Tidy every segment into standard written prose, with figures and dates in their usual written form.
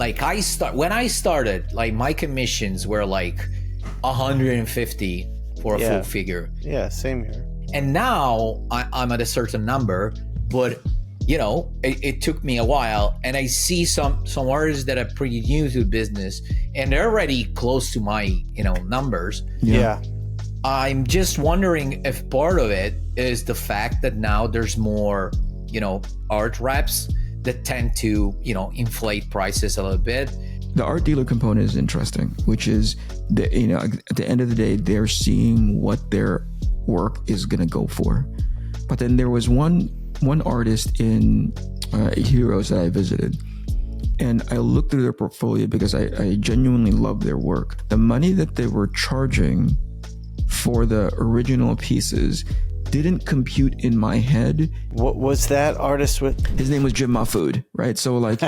like when I started, like my commissions were like 150 for a full figure. Yeah, same here. And now I'm at a certain number, but you know, it took me a while, and I see some artists that are pretty new to the business, and they're already close to my, you know, numbers. Yeah. I'm just wondering if part of it is the fact that now there's more, you know, art reps that tend to, you know, inflate prices a little bit. The art dealer component is interesting, which is, you know, at the end of the day, they're seeing what their work is going to go for. But then there was one artist in Heroes that I visited, and I looked through their portfolio because I genuinely love their work. The money that they were charging for the original pieces didn't compute in my head. What was that artist with? His name was Jim Mahfood, right? So like...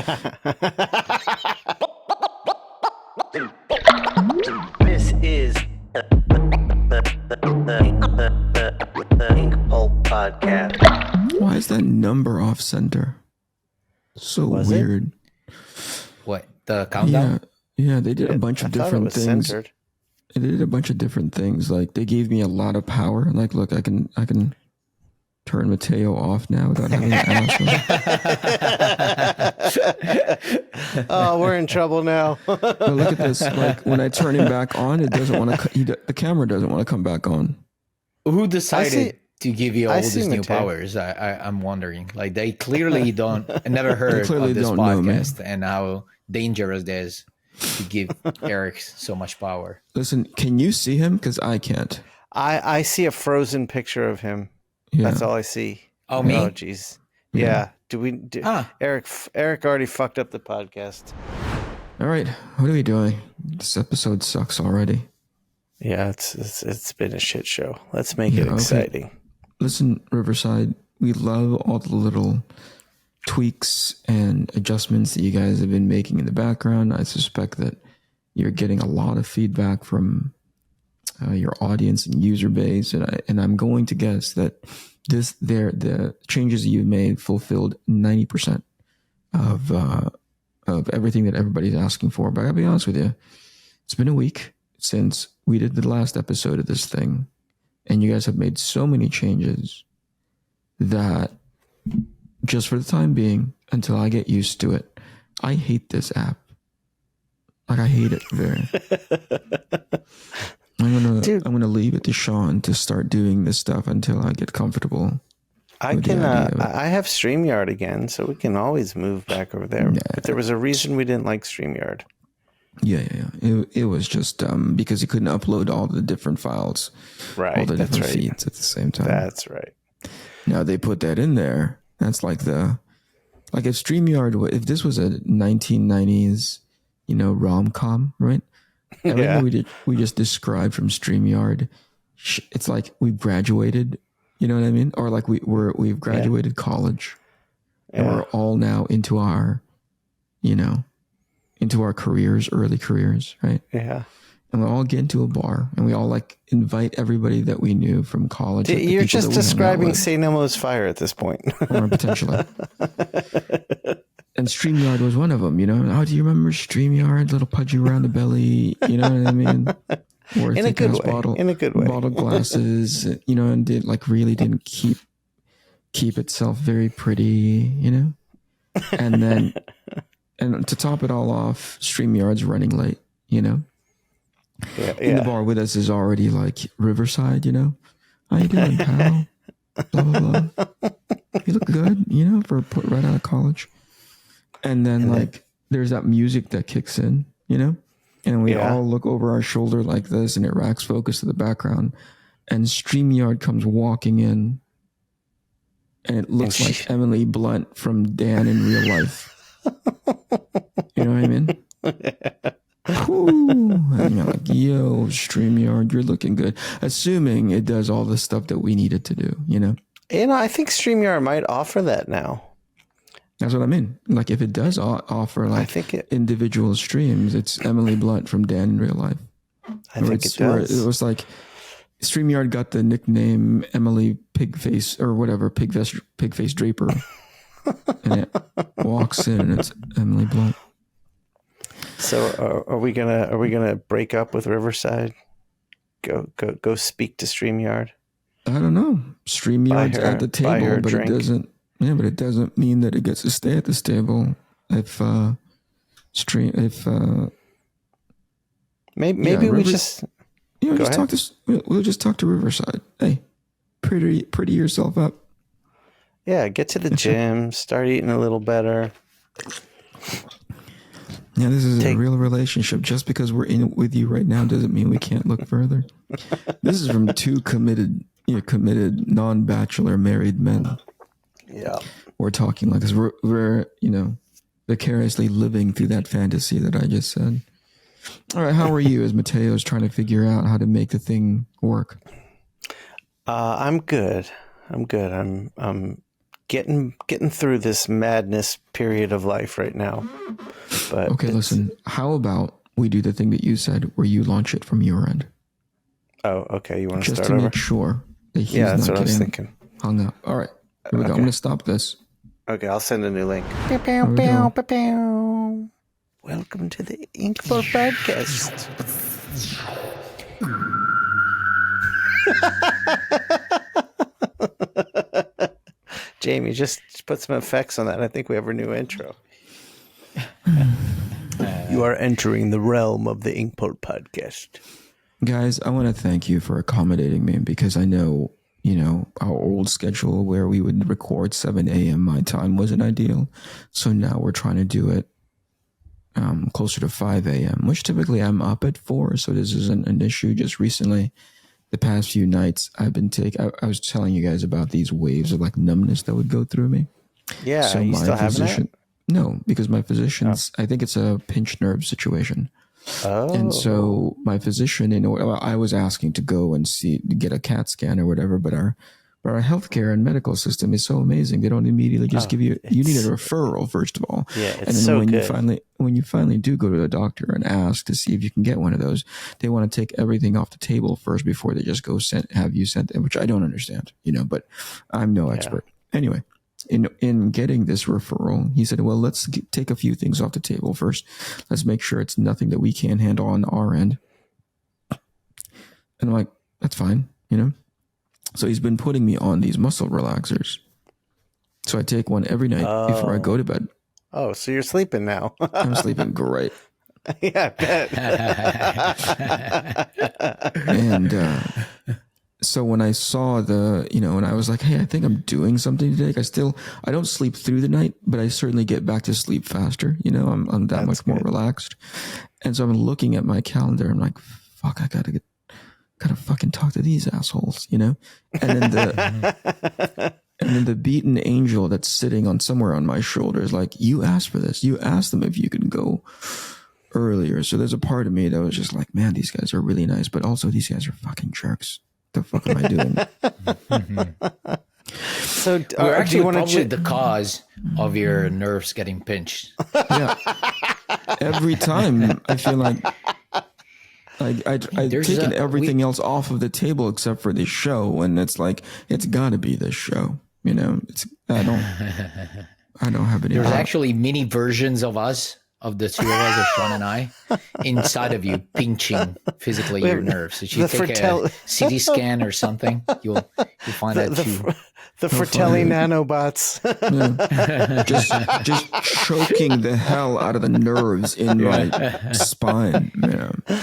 This is the Inkpulp podcast. Why is that number off center? So Was weird. What, the countdown? Yeah, they did a bunch of different things. Censored. They did a bunch of different things. Like they gave me a lot of power. Like, look, I can turn Matteo off now without having to ask him. Oh, we're in trouble now. But look at this. Like when I turn him back on, it doesn't want to. The camera doesn't want to come back on. Who decided to give you all these new Matteo. powers? I'm wondering. Like they clearly don't. I never heard clearly of this don't know, man. podcast and how dangerous it is to give Eric so much power. Listen, can you see him? Because I can't. I see a frozen picture of him. Yeah. That's all I see. Oh, me? Oh, jeez. Yeah. Eric already fucked up the podcast. All right. What are we doing? This episode sucks already. Yeah, it's been a shit show. Let's make it exciting. Okay. Listen, Riverside, we love all the little tweaks and adjustments that you guys have been making in the background. I suspect that you're getting a lot of feedback from your audience and user base, and I'm going to guess that the changes that you made fulfilled 90% of everything that everybody's asking for. But I gotta be honest with you, it's been a week since we did the last episode of this thing, and you guys have made so many changes that just for the time being, until I get used to it, I hate this app. Like I hate it very. I'm gonna leave it to Shawn to start doing this stuff until I get comfortable. I have StreamYard again, so we can always move back over there. Yeah. But there was a reason we didn't like StreamYard. Yeah. It was just because you couldn't upload all the different files, Right. all the That's different right. feeds at the same time. That's right. Now they put that in there. That's like if StreamYard, if this was a 1990s, rom-com, right? Everything we just described from StreamYard, it's like we've graduated, you know what I mean? Or like we've graduated college, and we're all now into our careers, early careers, right? Yeah. And we all get into a bar, and we all like invite everybody that we knew from college. Like You're just describing St. Elmo's Fire at this point. Or potentially. And StreamYard was one of them, Oh, do you remember StreamYard? Little pudgy around the belly, you know what I mean? Or In a good way. Bottle glasses, and really didn't keep itself very pretty, And then, and to top it all off, StreamYard's running late, In the bar with us is already like Riverside, How you doing, pal? Blah, blah, blah. You look good, for right out of college. And then there's that music that kicks in, and we all look over our shoulder like this, and it racks focus to the background, and StreamYard comes walking in, and it looks like Emily Blunt from Dan in Real Life. You know what I mean? And you're like, yo, StreamYard, you're looking good. Assuming it does all the stuff that we need it to do, I think StreamYard might offer that now. That's what I mean. Like if it does offer individual streams, it's Emily Blunt from Dan in Real Life. I think it does. It was like StreamYard got the nickname Emily Pigface or whatever, Pigface Draper. And it walks in and it's Emily Blunt. So are we gonna break up with Riverside? Go speak to StreamYard. I don't know. StreamYard's at the table, but it doesn't. Yeah, but it doesn't mean that it gets to stay at this table. Maybe we just we'll just talk to Riverside. Hey, pretty yourself up. Yeah, get to the gym, start eating a little better. Yeah, this is a real relationship. Just because we're in it with you right now doesn't mean we can't look further. This is from two committed, non-bachelor married men. Yeah, we're talking like this. We're vicariously living through that fantasy that I just said. All right, how are you? As Matteo's trying to figure out how to make the thing work. I'm good. I'm getting through this madness period of life right now. But okay, listen. How about we do the thing that you said, where you launch it from your end? Oh, okay. You want to just start to over? make sure that he's that's not what I was getting thinking. hung up. All right, here we go. I'm going to stop this. Okay, I'll send a new link. Welcome to the Inkpulp podcast. Jamie, just put some effects on that. I think we have our new intro. You are entering the realm of the Inkpulp podcast. Guys, I want to thank you for accommodating me, because I know, our old schedule where we would record 7 a.m. my time wasn't ideal. So now we're trying to do it closer to 5 a.m., which typically I'm up at 4. So this isn't an issue. Just recently, the past few nights, I've been I was telling you guys about these waves of like numbness that would go through me. Yeah, so you still having that? No, because my physician's, I think it's a pinched nerve situation. Oh. And so my physician, I was asking to go and get a CAT scan or whatever, but our healthcare and medical system is so amazing. They don't immediately just give you need a referral, first of all. Yeah, it's and then so when good. you finally do go to the doctor and ask to see if you can get one of those, they want to take everything off the table first before they just have you sent in, which I don't understand, but I'm no expert. Anyway, in getting this referral, he said, well, let's take a few things off the table first. Let's make sure it's nothing that we can't handle on our end. And I'm like, that's fine, So he's been putting me on these muscle relaxers. So I take one every night before I go to bed. Oh, so you're sleeping now. I'm sleeping great. Yeah, I bet. And so when I saw and I was like, hey, I think I'm doing something today. I don't sleep through the night, but I certainly get back to sleep faster. I'm that much more relaxed. And so I'm looking at my calendar. I'm like, fuck, I gotta fucking talk to these assholes, And then the beaten angel that's sitting on somewhere on my shoulder is like, you asked for this. You asked them if you can go earlier. So there's a part of me that was just like, man, these guys are really nice, but also these guys are fucking jerks. The fuck am I doing? So you're actually probably the cause of your nerves getting pinched. Yeah. Every time I feel like I've taken everything else off of the table except for this show, and it's like, it's got to be this show. I don't have any. There's actually mini versions of us, of the two of us, of Shawn and I, inside of you, pinching physically your nerves. If you take a CT scan or something, you'll find out too. The Fratelli nanobots. Yeah. Just choking the hell out of the nerves in my spine.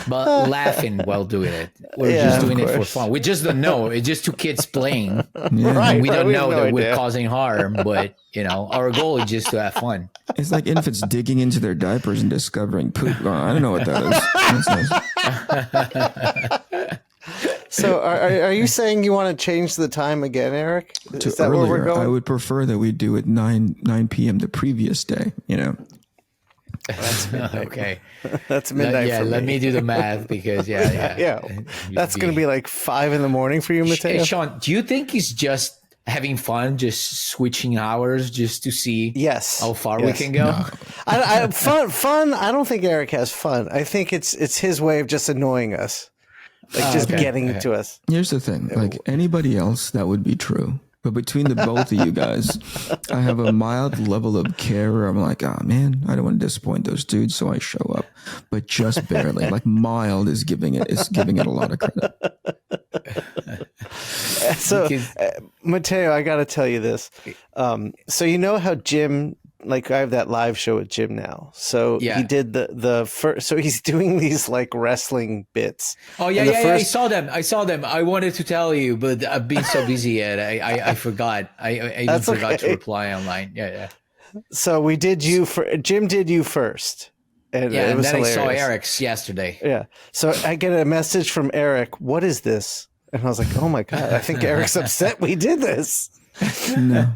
But laughing while doing it. We're just doing it for fun. We just don't know. It's just two kids playing. Yeah. Right, we don't know that we're causing harm, but our goal is just to have fun. It's like infants digging into their diapers and discovering poop. Oh, I don't know what that is. That's nice. So are you saying you want to change the time again, Eric? Is that earlier, where we're going? I would prefer that we do it 9 p.m. the previous day, That's midnight. Okay. That's midnight for me. Let me do the math, because yeah. That's going to be like 5 a.m. for you, Matteo. Shawn, do you think he's just having fun, just switching hours just to see how far we can go? No. Fun. I don't think Eric has fun. I think it's his way of just annoying us. Getting to us. Here's the thing. Like anybody else, that would be true. But between the both of you guys, I have a mild level of care where I'm like, oh man, I don't want to disappoint those dudes, so I show up. But just barely. Like mild is giving it a lot of credit. So, Matteo, I got to tell you this. So you know how Jim, like I have that live show with Jim now. So he did the first. So he's doing these like wrestling bits. Oh yeah, I saw them. I wanted to tell you, but I've been so busy yet. I forgot. I even forgot to reply online. Yeah. So we did you for Jim. Did you first? And it was then hilarious. I saw Eric's yesterday. Yeah. So I get a message from Eric. What is this? And I was like, oh my God, I think Eric's upset we did this. No.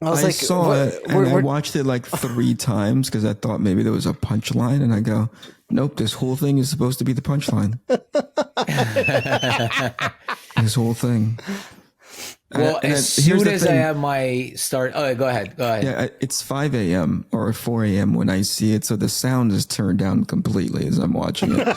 I saw it and I watched it like 3 times because I thought maybe there was a punchline, and I go, nope, this whole thing is supposed to be the punchline. This whole thing. Well, as soon as I have my start, go ahead. Yeah, it's 5 a.m. or 4 a.m. when I see it, so the sound is turned down completely as I'm watching it.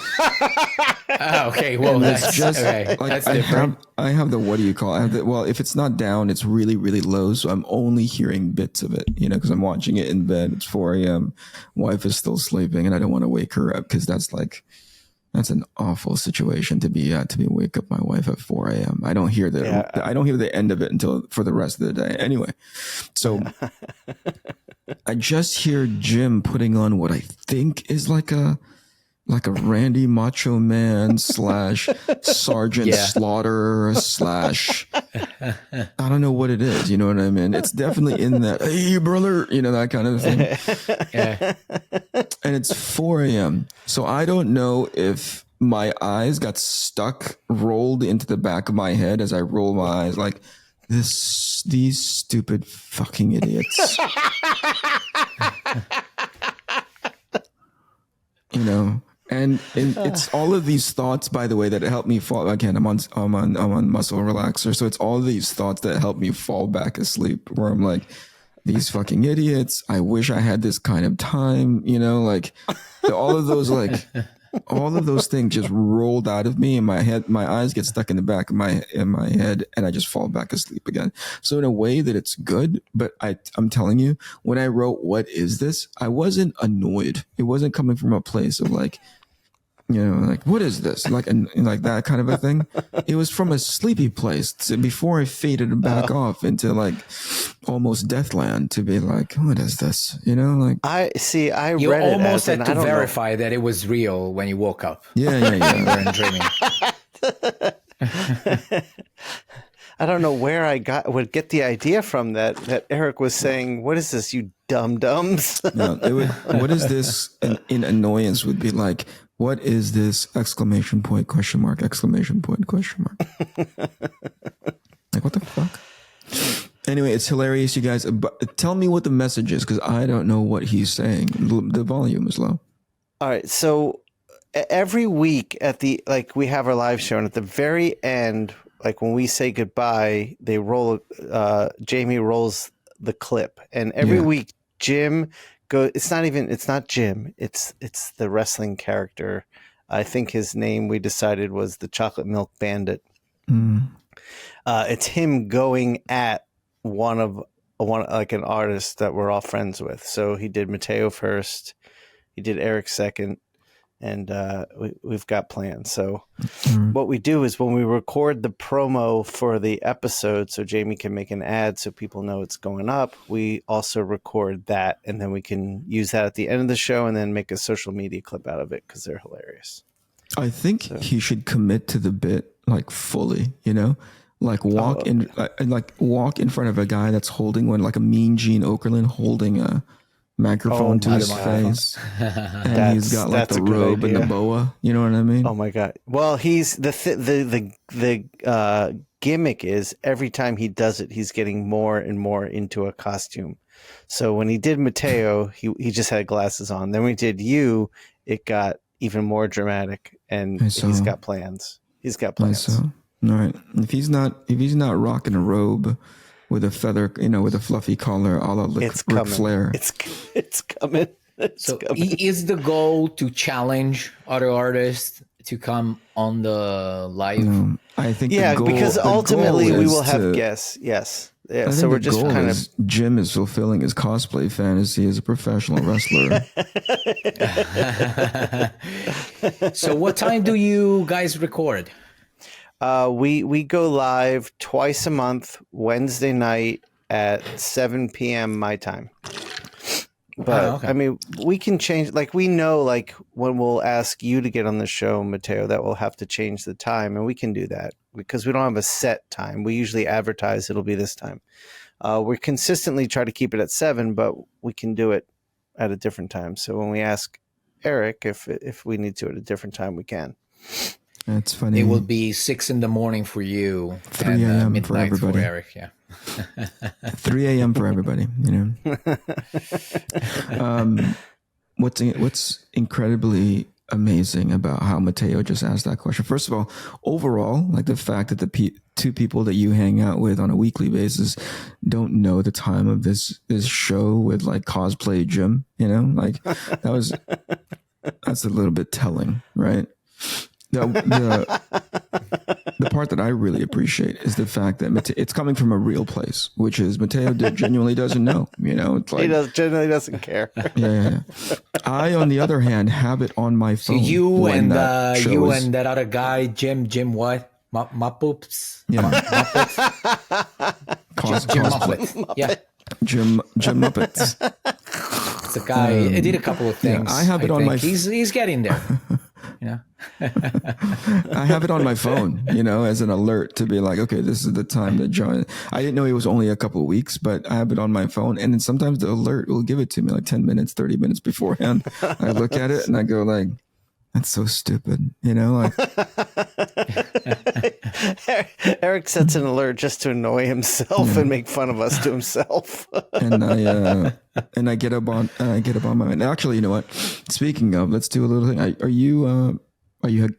Okay, well, that's just okay. Like, that's different. I have the, what do you call it? Well, if it's not down, it's really, really low, so I'm only hearing bits of it, because I'm watching it in bed. It's 4 a.m. Wife is still sleeping, and I don't want to wake her up because that's an awful situation to be wake up my wife at 4 a.m. I don't hear the end of it until for the rest of the day. Anyway, so I just hear Jim putting on what I think is like a Randy Macho Man / Sergeant Slaughter / I don't know what it is. You know what I mean? It's definitely in that, hey brother, that kind of thing. Yeah. And it's 4 a.m. So I don't know if my eyes got rolled into the back of my head as I roll my eyes like these stupid fucking idiots. And it's all of these thoughts, by the way, that help me fall. Again, I'm on muscle relaxer, so it's all of these thoughts that help me fall back asleep. Where I'm like, these fucking idiots. I wish I had this kind of time. Like all of those things just rolled out of me in my head. My eyes get stuck in the back of my head, and I just fall back asleep again. So in a way that it's good, but I'm telling you, when I wrote "What is this?" I wasn't annoyed. It wasn't coming from a place of like, like, what is this? Like, and like that kind of a thing. It was from a sleepy place before I faded back off into like almost Deathland to be like, what is this? Like, You read it almost as, had to verify that it was real when you woke up. Yeah. You weren't dreaming. I don't know where I would get the idea from that Eric was saying, what is this, you dum-dums? No, what is this in annoyance would be like, what is this ? Exclamation point, question mark, exclamation point, question mark. Like, what the fuck? Anyway, it's hilarious, you guys. But tell me what the message is, because I don't know what he's saying. The volume is low. All right, so every week we have our live show, and at the very end, like when we say goodbye, they roll. Jamie rolls the clip, and every week Jim goes. It's not Jim. It's the wrestling character. I think his name we decided was the Chocolate Milk Bandit. Mm. It's him going at one like an artist that we're all friends with. So he did Matteo first, he did Eric second, and we've got plans. So what we do is when we record the promo for the episode, so Jamie can make an ad so people know it's going up, we also record that, and then we can use that at the end of the show and then make a social media clip out of it because they're hilarious. I think he should commit to the bit like fully, like walk in front of a guy that's holding one, like a mean Gene Okerlund holding a microphone to his face, and he's got like the robe and the boa. You know what I mean? Oh my god! Well, he's the gimmick is every time he does it, he's getting more and more into a costume. So when he did Matteo, he just had glasses on. Then when he did you, it got even more dramatic, and he's got plans. He's got plans. All right. If he's not rocking a robe with a feather, with a fluffy collar, a la Ric Flair. It's coming. Is the goal to challenge other artists to come on the live? I think because ultimately we will have guests. Yes. Yeah, I so think we're the just goal kind is Jim is fulfilling his cosplay fantasy as a professional wrestler. So what time do you guys record? we go live twice a month, Wednesday night at 7 p.m. my time. But okay. I mean, we can change. Like we know, like when we'll ask you to get on the show, Matteo, that we'll have to change the time, and we can do that because we don't have a set time. We usually advertise it'll be this time. We consistently try to keep it at 7, but we can do it at a different time. So when we ask Eric if we need to at a different time, we can. That's funny. It will be 6 a.m. for you, 3 and a.m. midnight for everybody. Eric. Yeah. 3 a.m. for everybody, you know. What's incredibly amazing about how Matteo just asked that question. First of all, overall, like the fact that the two people that you hang out with on a weekly basis don't know the time of this show with like cosplay Jim, you know, like that's a little bit telling, right? The part that I really appreciate is the fact that it's coming from a real place, which is Matteo genuinely doesn't know. You know, it's like Genuinely doesn't care. Yeah. I, on the other hand, have it on my phone. So you and that other guy, Jim what? Muppets? Yeah. Jim Muppet. Yeah. Jim Muppets. It's a guy. He did a couple of things. Yeah, I have it on my. He's getting there. You know. I have it on my phone, you know, as an alert to be like, okay, this is the time to join. I didn't know it was only a couple of weeks, but I have it on my phone, and then sometimes the alert will give it to me like 10 minutes, 30 minutes beforehand. I look at it and I go like, that's so stupid, you know. Like, Eric sets an alert just to annoy himself and make fun of us to himself. and I get up on my. And actually, you know what? Speaking of, let's do a little thing. Are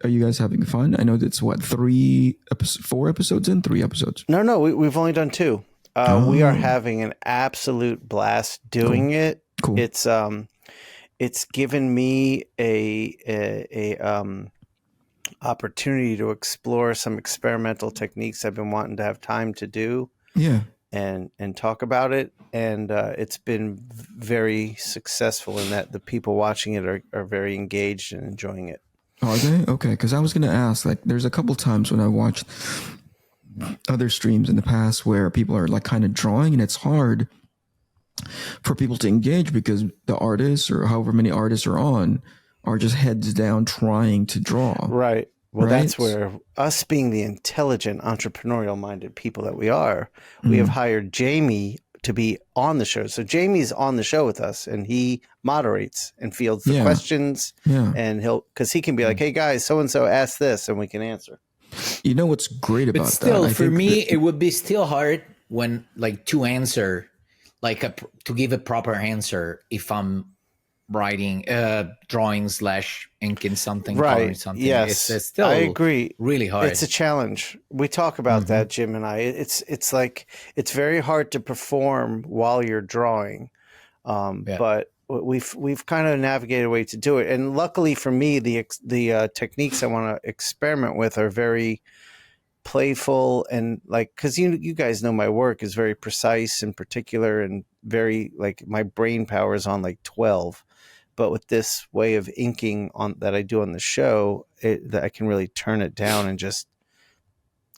you guys having fun? I know it's what 4 episodes in, 3 episodes. No, we've only done 2. We are having an absolute blast doing it. Cool. It's given me a opportunity to explore some experimental techniques I've been wanting to have time to do. Yeah. And talk about it. And it's been very successful in that the people watching it are very engaged and enjoying it. Are they? Okay. Because I was going to ask, like, there's a couple times when I watched other streams in the past where people are like kind of drawing, and it's hard for people to engage because the artists or however many artists are on are just heads down trying to draw. Right. Well, right? That's where us being the intelligent, entrepreneurial minded people that we are, we have hired Jamie to be on the show. So Jamie's on the show with us, and he moderates and fields the questions. Yeah. And because he can be like, hey guys, so-and-so asked this, and we can answer. You know what's great about that? But still, that? For me, it would be still hard when like to answer, like to give a proper answer if I'm writing, drawing / inking something, right? Something. Yes, it's still. I agree. Really hard. It's a challenge. We talk about that, Jim and I. It's like it's very hard to perform while you're drawing, but we've kind of navigated a way to do it. And luckily for me, the techniques I want to experiment with are very playful and like, because you guys know my work is very precise and particular and very like my brain power is on like 12. But with this way of inking on that I do on the show, that I can really turn it down and just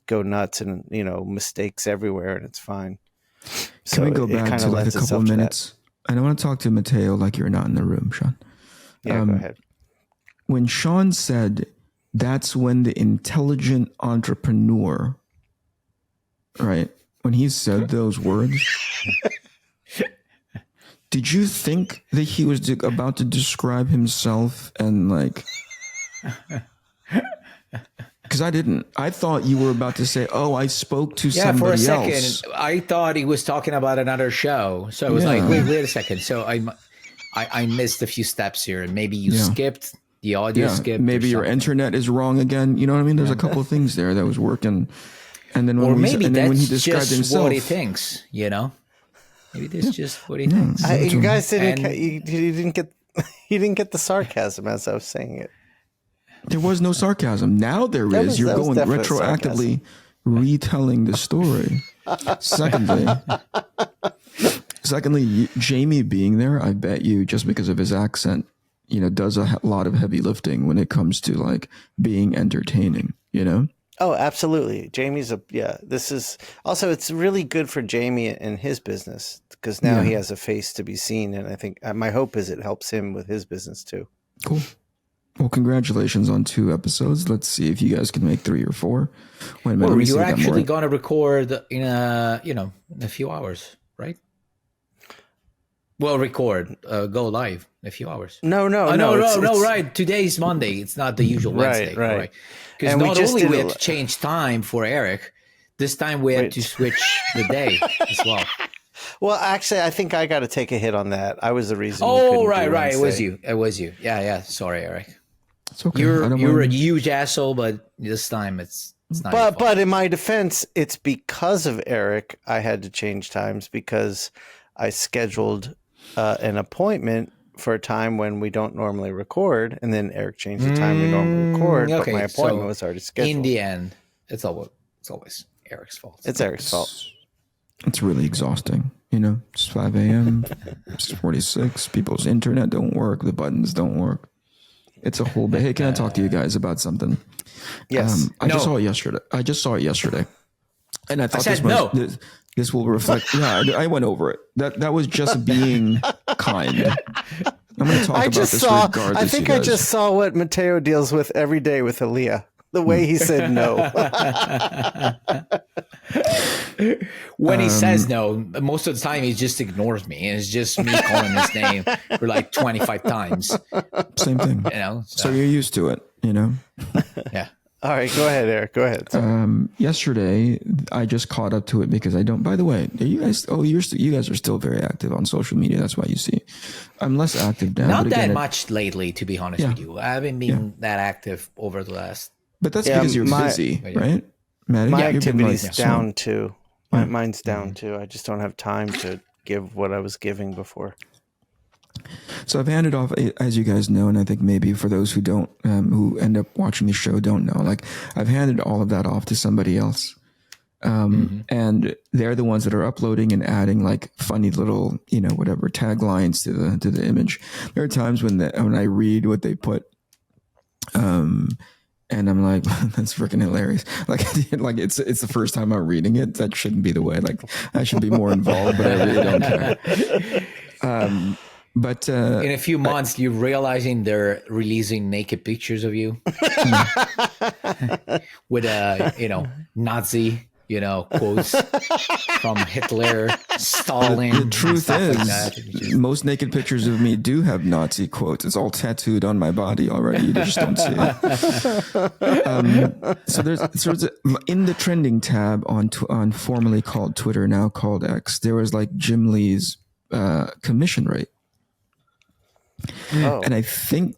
go nuts, and mistakes everywhere, and it's fine. Can we go back to like a couple of minutes? And I want to talk to Matteo like you're not in the room, Shawn. Yeah, go ahead. When Shawn said that's when the intelligent entrepreneur, right? When he said those words. Did you think that he was about to describe himself and like, because I didn't. I thought you were about to say, oh, I spoke to somebody for a second, else. I thought he was talking about another show. So I was like, wait a second. So I missed a few steps here, and maybe you skipped the audio skip. Maybe your internet is wrong again. You know what I mean? There's a couple of things there that was working. And then when when he described just himself, what he thinks, Maybe that's just what he thinks. You guys didn't. You didn't get. You didn't get the sarcasm as I was saying it. There was no sarcasm. Now there is. You're going retroactively retelling the story. Secondly, Jamie being there, I bet you, just because of his accent, does a lot of heavy lifting when it comes to like being entertaining, Oh, absolutely. This is also, it's really good for Jamie and his business because now he has a face to be seen. And I think my hope is it helps him with his business too. Cool. Well, congratulations on 2 episodes. Let's see if you guys can make 3 or 4. Well, you're actually going to record in in a few hours, right? Well, go live in a few hours. No. Right. Today's Monday. It's not the usual Wednesday. Right. Because not only we had to change time for Eric, this time we had to switch the day as well. Well, actually, I think I got to take a hit on that. I was the reason. Oh, right. It was you. Yeah. Sorry, Eric. It's okay. You're a huge asshole, but this time it's not. But in my defense, it's because of Eric I had to change times because I scheduled an appointment for a time when we don't normally record, and then Eric changed the time we normally record, but my appointment was already scheduled. In the end, it's always Eric's fault. It's Eric's fault. It's really exhausting, It's 5 a.m., 6:46, people's internet don't work, the buttons don't work. It's a whole bit. Hey, can I talk to you guys about something? Yes. I just saw it yesterday. And I thought this will reflect. Yeah, I went over it. That was just being kind. I'm going to talk about this regardless. I think I just saw what Matteo deals with every day with Aaliyah. The way he said no. When he says no, most of the time he just ignores me, and it's just me calling his name for like 25 times. Same thing. So you're used to it, Yeah. All right, go ahead, Eric. Go ahead. Yesterday, I just caught up to it because I don't. By the way, you guys are still very active on social media. That's why you see. I'm less active now. Not that much lately, to be honest with you. I haven't been that active over the last. But that's because you're busy, right, Matty? My activity's down too. Mine's down too. I just don't have time to give what I was giving before. So I've handed off, as you guys know, and I think maybe for those who don't, who end up watching the show don't know, like I've handed all of that off to somebody else. And they're the ones that are uploading and adding like funny little, whatever taglines to the image. There are times when I read what they put, and I'm like, that's freaking hilarious. Like it's the first time I'm reading it. That shouldn't be the way. Like I should be more involved, but I really don't care. But in a few months, you're realizing they're releasing naked pictures of you with Nazi, quotes from Hitler, Stalin. The truth is, like most naked pictures of me do have Nazi quotes. It's all tattooed on my body already. You just don't see it. So there's in the trending tab on formerly called Twitter, now called X. There was like Jim Lee's commission rate. Oh. And I think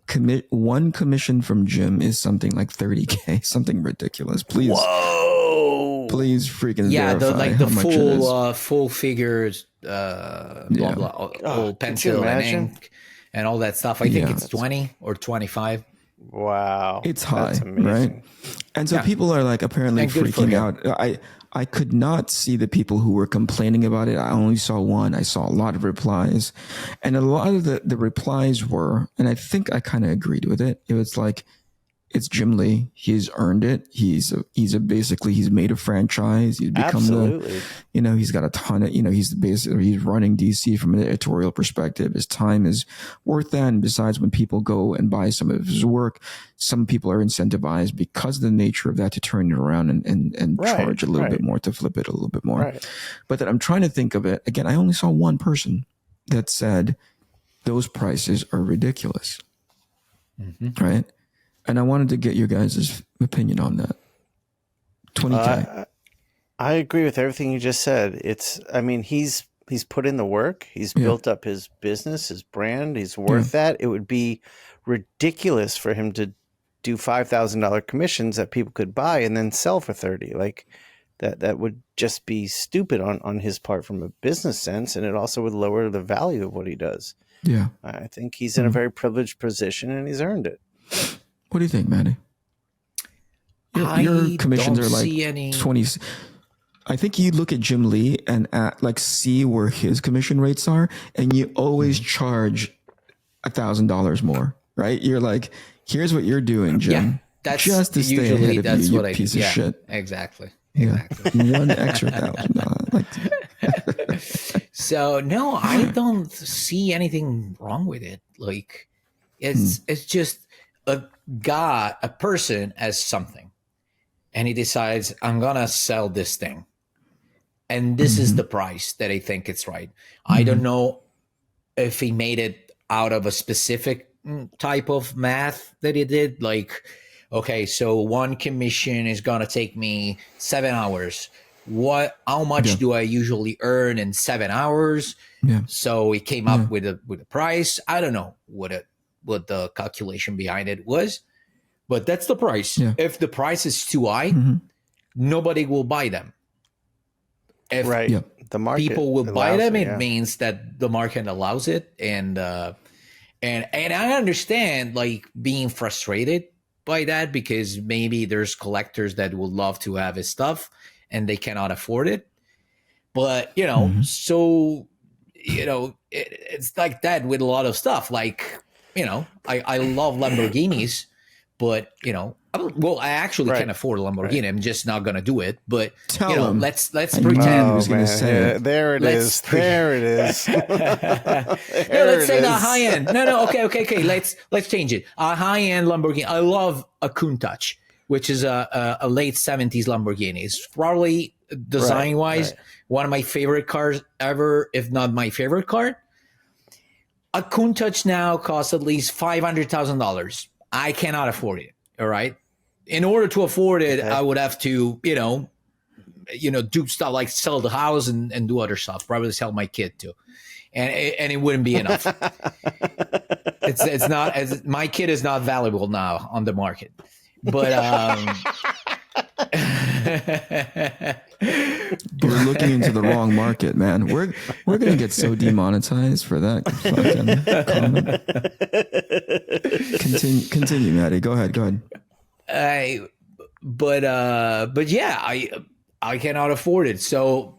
one commission from Jim is something like $30,000, something ridiculous. Please, please freaking verify the how much it is. Full figures, blah blah, all pencil and ink and all that stuff. I think it's 20 or 25. Wow, it's high, right? And so people are like apparently freaking out. I could not see the people who were complaining about it. I only saw one. I saw a lot of replies, and a lot of the replies were, and I think I kind of agreed with it. It was like, it's Jim Lee. He's earned it. He's made a franchise. He's become he's got a ton of, he's running DC from an editorial perspective. His time is worth that. And besides, when people go and buy some of his work, some people are incentivized because of the nature of that to turn it around and charge a little bit more, to flip it a little bit more. Right. But that I'm trying to think of it again. I only saw one person that said those prices are ridiculous. Right. And I wanted to get your guys' opinion on that. 20K. I agree with everything you just said. He's put in the work. He's built up his business, his brand. He's worth that. It would be ridiculous for him to do $5,000 commissions that people could buy and then sell for 30. Like that would just be stupid on his part from a business sense, and it also would lower the value of what he does. Yeah, I think he's in a very privileged position, and he's earned it. What do you think, Manny? Your commissions are like 20. I think you look at Jim Lee and like see where his commission rates are, and you always charge $1,000 more, right? You're like, here's what you're doing, Jim. Yeah, that's just to stay ahead of that's you, what you I piece do. of Yeah, shit. exactly. Yeah. Exactly. One extra $1,000. Like, So no, I don't see anything wrong with it. Like it's just a person as something, and he decides I'm gonna sell this thing, and this is the price that I think it's right. I don't know if he made it out of a specific type of math that he did. Like, okay, so one commission is gonna take me 7 hours. How much do I usually earn in 7 hours? Yeah. So he came up with a price. I don't know what the calculation behind it was, but that's the price. Yeah. If the price is too high, nobody will buy them. If the market people will buy them, it means that the market allows it. And I understand like being frustrated by that, because maybe there's collectors that would love to have his stuff and they cannot afford it. But, so, it's like that with a lot of stuff. Like, I love Lamborghinis, but, I actually can afford a Lamborghini. I'm just not going to do it. But, let's pretend. There it is. There it is. No, let's say the high end. No. Okay. Let's change it. A high end Lamborghini. I love a Countach, which is a late 70s Lamborghini. It's probably design wise one of my favorite cars ever, if not my favorite car. A Countach now costs at least $500,000. I cannot afford it. All right. In order to afford it, I would have to, do stuff like sell the house and do other stuff. Probably sell my kid too, and it wouldn't be enough. It's not, as my kid is not valuable now on the market, but you're looking into the wrong market, man. We're gonna get so demonetized for that fucking comment. Continue, Matty. Go ahead. But yeah, I cannot afford it. So,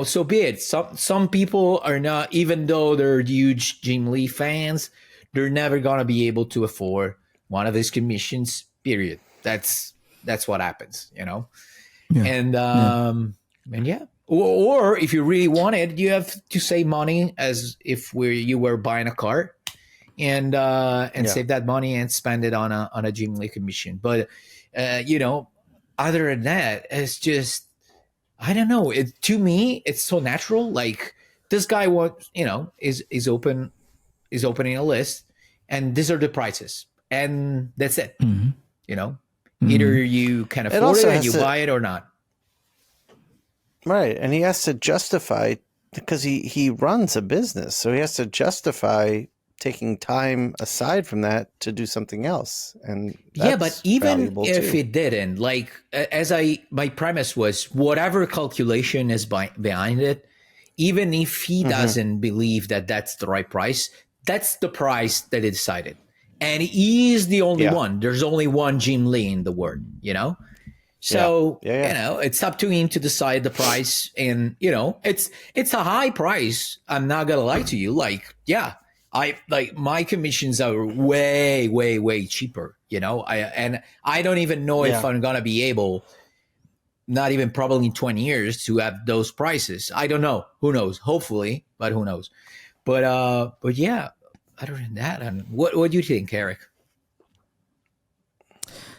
so be it. Some people are not, even though they're huge Jim Lee fans, they're never gonna be able to afford one of his commissions. Period. That's what happens, And or if you really want it, you have to save money as if you were buying a car, and save that money and spend it on a Jim Lee commission. But other than that, it's just, I don't know. To me, it's so natural. Like, this guy is opening a list, and these are the prices, and that's it. Either you can afford it and you buy it or not. Right. And he has to justify, because he runs a business. So he has to justify taking time aside from that to do something else. And but even if it didn't, like, my premise was, whatever calculation is behind it, even if he doesn't believe that that's the right price, that's the price that he decided. And he is the only one. There's only one Jim Lee in the world, So, it's up to him to decide the price. And, it's a high price. I'm not going to lie to you. Like, my commissions are way, way, way cheaper, I don't even know if I'm going to be able, not even probably in 20 years, to have those prices. I don't know. Who knows? Hopefully, but who knows? But yeah. Other than that, what do you think, Eric?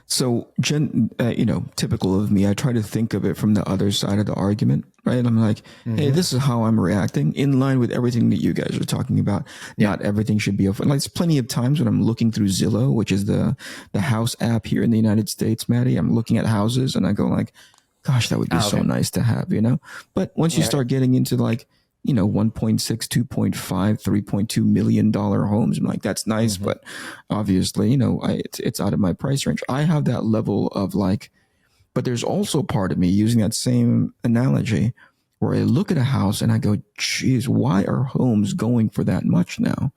So, typical of me, I try to think of it from the other side of the argument, right? I'm like, hey, this is how I'm reacting, in line with everything that you guys are talking about. Not everything should be open. Like, there's plenty of times when I'm looking through Zillow, which is the house app here in the United States, Maddie. I'm looking at houses and I go like, gosh, that would be so nice to have, But once you start getting into like, 1.6, 2.5, $3.2 million homes. I'm like, that's nice, but obviously, it's out of my price range. I have that level of like, but there's also part of me, using that same analogy, where I look at a house and I go, geez, why are homes going for that much now?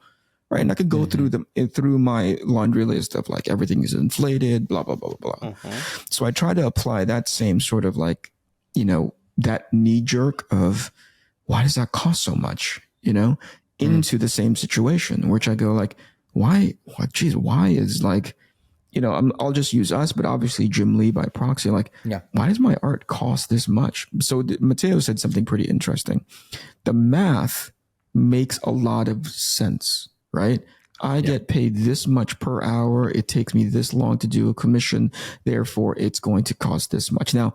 Right. And I could go through my laundry list of like, everything is inflated, blah, blah, blah, blah, blah. So I try to apply that same sort of like, that knee jerk of why does that cost so much, into the same situation, which I go like, why is like, I'll just use us, but obviously Jim Lee by proxy, like, why does my art cost this much? So Matteo said something pretty interesting. The math makes a lot of sense, right? I get paid this much per hour. It takes me this long to do a commission. Therefore, it's going to cost this much. Now,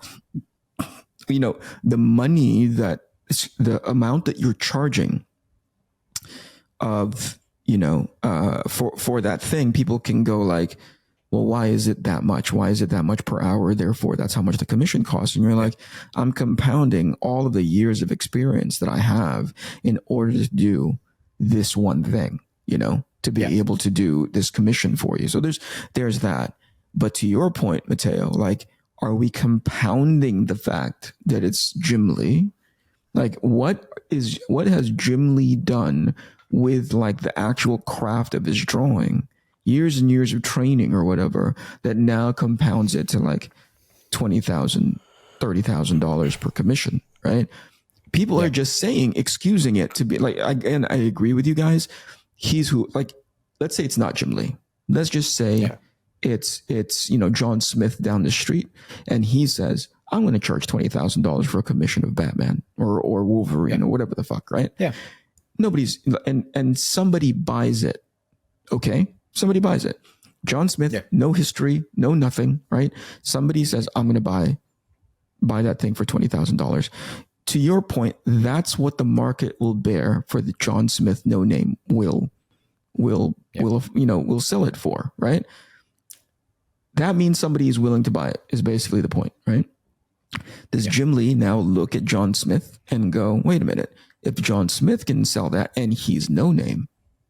the money the amount that you're charging of, for that thing, people can go like, well, why is it that much? Why is it that much per hour? Therefore, that's how much the commission costs. And you're like, I'm compounding all of the years of experience that I have in order to do this one thing, to be able to do this commission for you. So there's that. But to your point, Matteo, like, are we compounding the fact that it's Jim Lee? Like, what has Jim Lee done with like the actual craft of his drawing, years and years of training or whatever, that now compounds it to like $20,000, $30,000 per commission, right? People are just excusing it to be like, again, I agree with you guys. He's who, like, let's say it's not Jim Lee. Let's just say it's John Smith down the street, and he says, I'm going to charge $20,000 for a commission of Batman or Wolverine or whatever the fuck, right? Yeah. Nobody's, and somebody buys it. Okay. Somebody buys it. John Smith, no history, no nothing, right? Somebody says, I'm going to buy that thing for $20,000. To your point, that's what the market will bear for the John Smith no name will sell it for, right? That means somebody is willing to buy it, is basically the point, right? Does Jim Lee now look at John Smith and go, wait a minute, if John Smith can sell that and he's no name,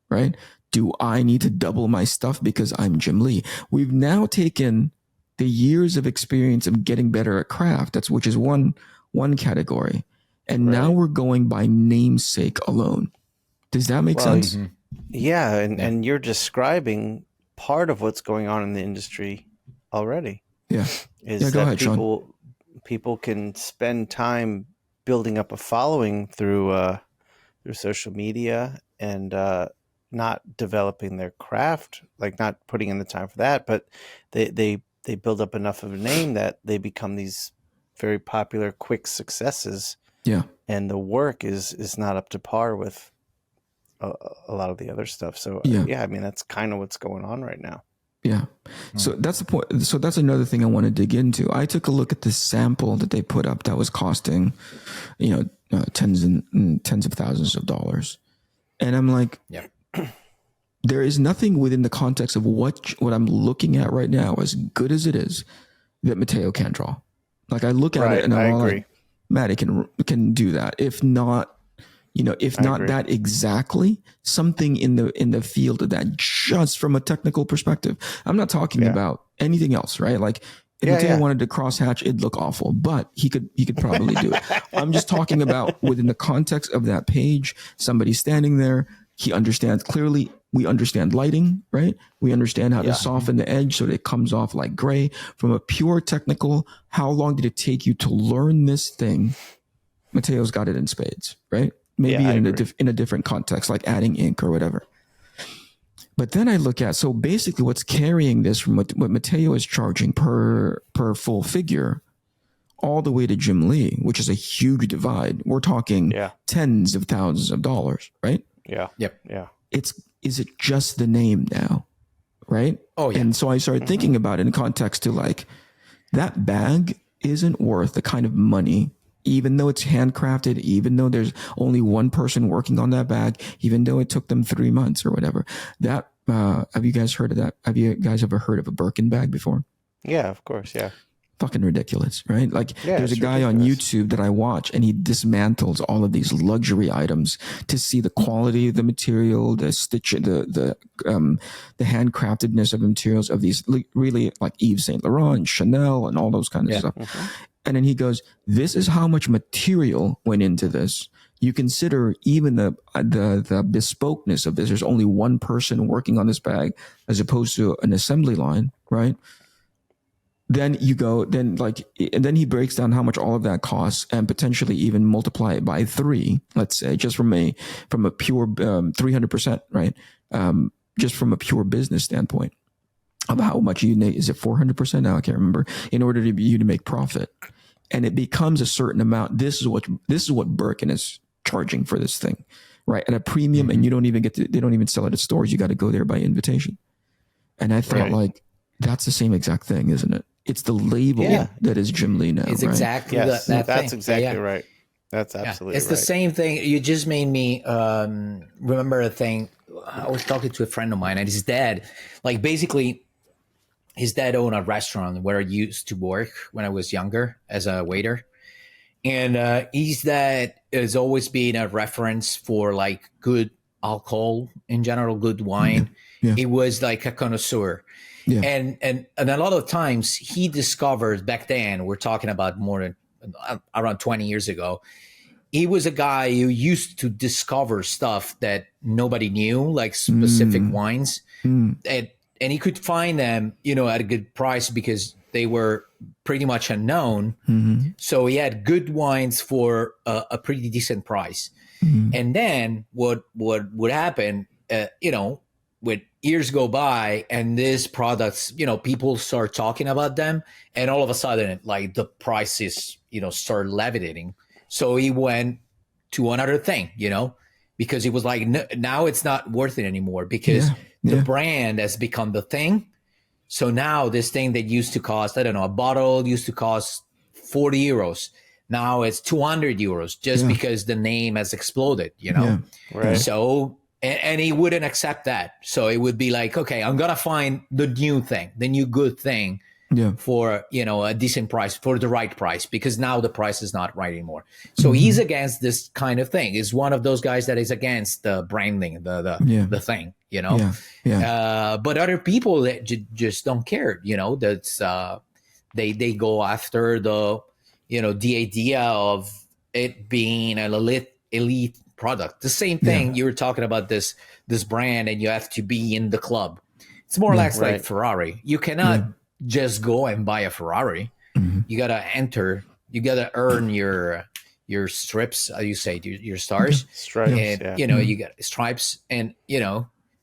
right? Do I need to double my stuff because I'm Jim Lee? We've now taken the years of experience of getting better at craft, which is one category. And now we're going by namesake alone. Does that make sense? Mm-hmm. Yeah, and you're describing part of what's going on in the industry already. Yeah. Is go that ahead, Shawn. People can spend time building up a following through social media and not developing their craft, like not putting in the time for that, but they build up enough of a name that they become these very popular, quick successes. Yeah. And the work is not up to par with a lot of the other stuff. So I mean, that's kind of what's going on right now. Yeah. So that's the point. So that's another thing I want to dig into. I took a look at the sample that they put up that was costing, tens of thousands of dollars. And I'm like, there is nothing within the context of what I'm looking at right now, as good as it is, that Matteo can't draw. Like, I look at it and I'm like, Matty can do that. If not, if not that exactly, something in the field of that, just from a technical perspective. I'm not talking about anything else, right? Like, if Matteo wanted to crosshatch, it'd look awful, but he could probably do it. I'm just talking about within the context of that page, somebody standing there, he understands clearly. We understand lighting, right? We understand how to soften the edge so that it comes off like gray. From a pure technical, how long did it take you to learn this thing? Matteo's got it in spades, right? Maybe in a different context, like adding ink or whatever. But then I look at, so basically what's carrying this from what Matteo is charging per full figure all the way to Jim Lee, which is a huge divide. We're talking tens of thousands of dollars, right? Yeah. Yep. Yeah. Is it just the name now? Right. Oh, yeah. And so I started thinking about it in context to like, that bag isn't worth the kind of money, even though it's handcrafted, even though there's only one person working on that bag, even though it took them 3 months or whatever. That, have you guys heard of that? Have you guys ever heard of a Birkin bag before? Yeah, of course. Yeah. Fucking ridiculous, right? Like, there's a guy on YouTube that I watch, and he dismantles all of these luxury items to see the quality of the material, the stitch, the handcraftedness of the materials of these really like Yves Saint Laurent, Chanel, and all those kinds of stuff. Mm-hmm. And then he goes, "This is how much material went into this. You consider even the bespokeness of this. There's only one person working on this bag, as opposed to an assembly line, right? then you go, then like, and then he breaks down how much all of that costs and potentially even multiply it by 3, let's say, just from a pure 300%, right? Just from a pure business standpoint of how much you need. Is it 400% now? I can't remember. In order to you to make profit, and it becomes a certain amount. This is what Birkin is charging for this thing, right? At a premium, and you don't even they don't even sell it at stores. You got to go there by invitation. And I thought, like, that's the same exact thing, isn't it? It's the label that is Jim Lee now. It's right? exactly Yes, that that's thing. exactly right. That's absolutely It's the same thing. You just made me remember a thing. I was talking to a friend of mine, and his dad, like, basically, his dad owned a restaurant where I used to work when I was younger as a waiter. And his dad has always been a reference for, like, good alcohol in general, good wine. Yeah. He was like a connoisseur. Yeah. And a lot of times he discovered back then, we're talking about more than around 20 years ago, he was a guy who used to discover stuff that nobody knew, like specific wines. And he could find them, at a good price because they were pretty much unknown. So he had good wines for a pretty decent price. And then what would happen, when years go by and these products, people start talking about them, and all of a sudden, like, the prices, start levitating. So he went to another thing, because he was like, no, now it's not worth it anymore because the brand has become the thing. So now this thing that used to cost, I don't know, a bottle used to cost 40 euros. Now it's 200 euros just because the name has exploded, Right. So, and he wouldn't accept that. So it would be like, okay, I'm going to find the new thing, the new good thing for, a decent price, for the right price, because now the price is not right anymore. So he's against this kind of thing. He's one of those guys that is against the branding, the thing, but other people that just don't care, that's, they go after the idea of it being an elite product. The same thing you were talking about, this brand, and you have to be in the club. It's more or less like Ferrari. You cannot just go and buy a Ferrari. You gotta enter. You gotta earn your strips. How you say your stars? Stripes. And you got stripes, and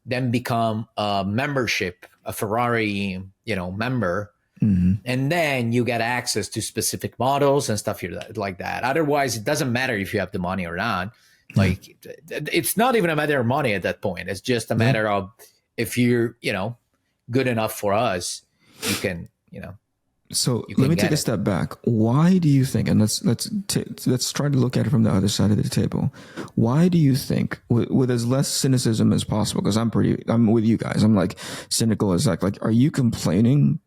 then become a membership, a Ferrari member. And then you get access to specific models and stuff like that. Otherwise, it doesn't matter if you have the money or not. Like, it's not even a matter of money at that point. It's just a matter of, if you're, good enough for us, you can, So let me take a step back. Why do you think, and let's try to look at it from the other side of the table. Why do you think, with as less cynicism as possible, because I'm with you guys, I'm like cynical as like, are you complaining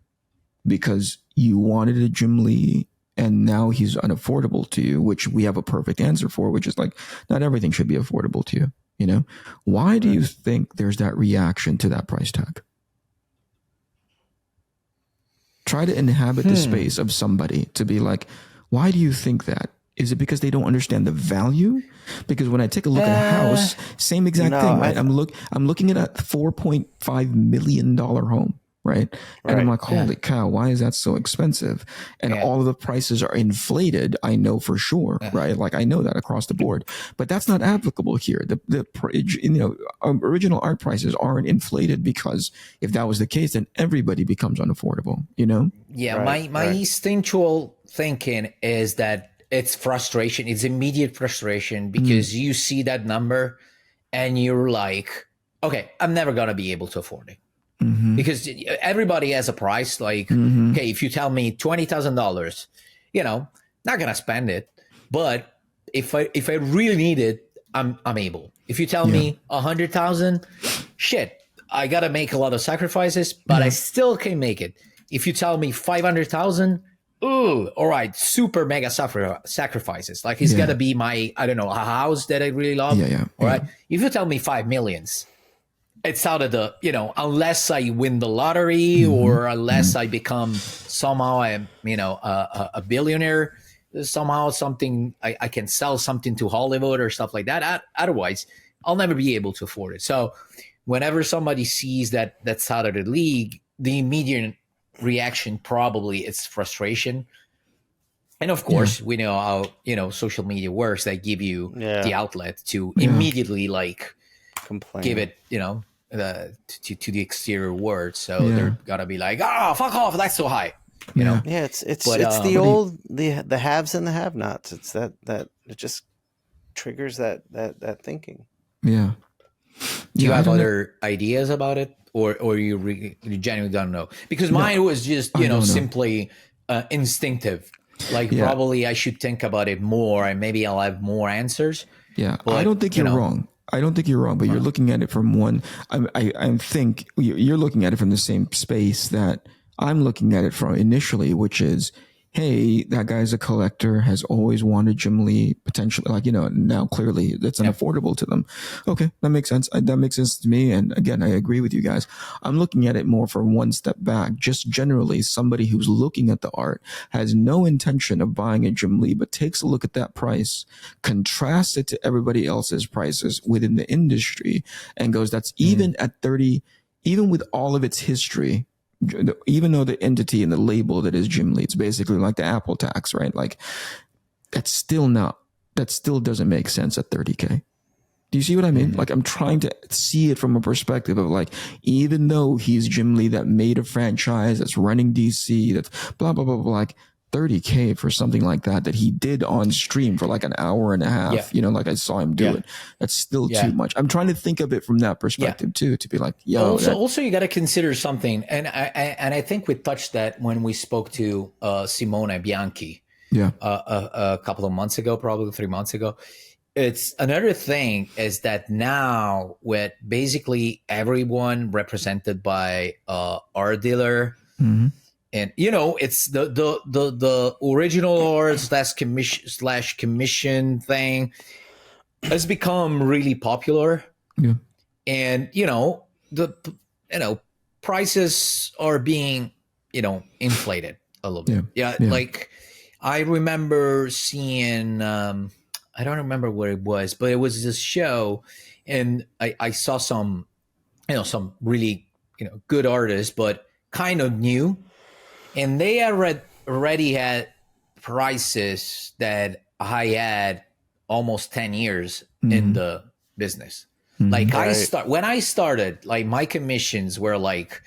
because you wanted a Jim Lee and now he's unaffordable to you, which we have a perfect answer for, which is like, not everything should be affordable to you, Why do you think there's that reaction to that price tag? Try to inhabit the space of somebody to be like, why do you think that? Is it because they don't understand the value? Because when I take a look at a house, same exact thing, right? I'm looking at a $4.5 million home. Right. And I'm like, holy cow, why is that so expensive? And all of the prices are inflated. I know for sure. Right. Like, I know that across the board, but that's not applicable here. The original art prices aren't inflated, because if that was the case, then everybody becomes unaffordable, Yeah. My instinctual thinking is that it's frustration. It's immediate frustration, because you see that number and you're like, okay, I'm never going to be able to afford it. Because everybody has a price. Like, okay, if you tell me $20,000, not gonna spend it. But if I really need it, I'm able. If you tell me 100,000, shit, I gotta make a lot of sacrifices, but I still can make it. If you tell me 500,000, ooh, all right, super mega sacrifices. Like, it's gotta be my, I don't know, a house that I really love. All right. If you tell me 5 million, it's out of the, unless I win the lottery or unless I become somehow, a billionaire, somehow something, I can sell something to Hollywood or stuff like that. Otherwise, I'll never be able to afford it. So whenever somebody sees that that's out of the league, the immediate reaction probably it's frustration. And of course, we know how, social media works. They give you the outlet to immediately like complain, give it, to the exterior world. So they're gonna be like, oh, fuck off, that's so high. You know? Yeah, it's the old the haves and the have-nots. It's that it just triggers that thinking. Yeah. Do you have other ideas about it, or you genuinely don't know? Because mine was just simply instinctive. Like probably I should think about it more, and maybe I'll have more answers. Yeah, but, I don't think you're wrong. I don't think you're wrong, but you're looking at it from one. I think you're looking at it from the same space that I'm looking at it from initially, which is, hey, that guy's a collector, has always wanted Jim Lee, potentially, like, now clearly that's unaffordable to them. Okay, that makes sense. That makes sense to me. And again, I agree with you guys. I'm looking at it more from one step back. Just generally, somebody who's looking at the art has no intention of buying a Jim Lee, but takes a look at that price, contrasts it to everybody else's prices within the industry, and goes, that's even at 30, even with all of its history, even though the entity and the label that is Jim Lee, it's basically like the Apple tax, right? Like that still doesn't make sense at 30K. Do you see what I mean? Like I'm trying to see it from a perspective of like, even though he's Jim Lee that made a franchise that's running DC, that's blah, blah, blah, blah, like 30K for something like that he did on stream for like an hour and a half, like I saw him do it. That's still too much. I'm trying to think of it from that perspective too, to be like, also you got to consider something. And I think we touched that when we spoke to Simone Bianchi a couple of months ago, probably 3 months ago. It's another thing is that now with basically everyone represented by art dealer, and it's the original art slash commission thing has become really popular. Yeah. And the prices are being inflated a little bit. Yeah. Like I remember seeing I don't remember what it was, but it was this show, and I saw some some really good artists, but kind of new. And they already had prices that I had almost 10 years in the business. Like when I started, like my commissions were like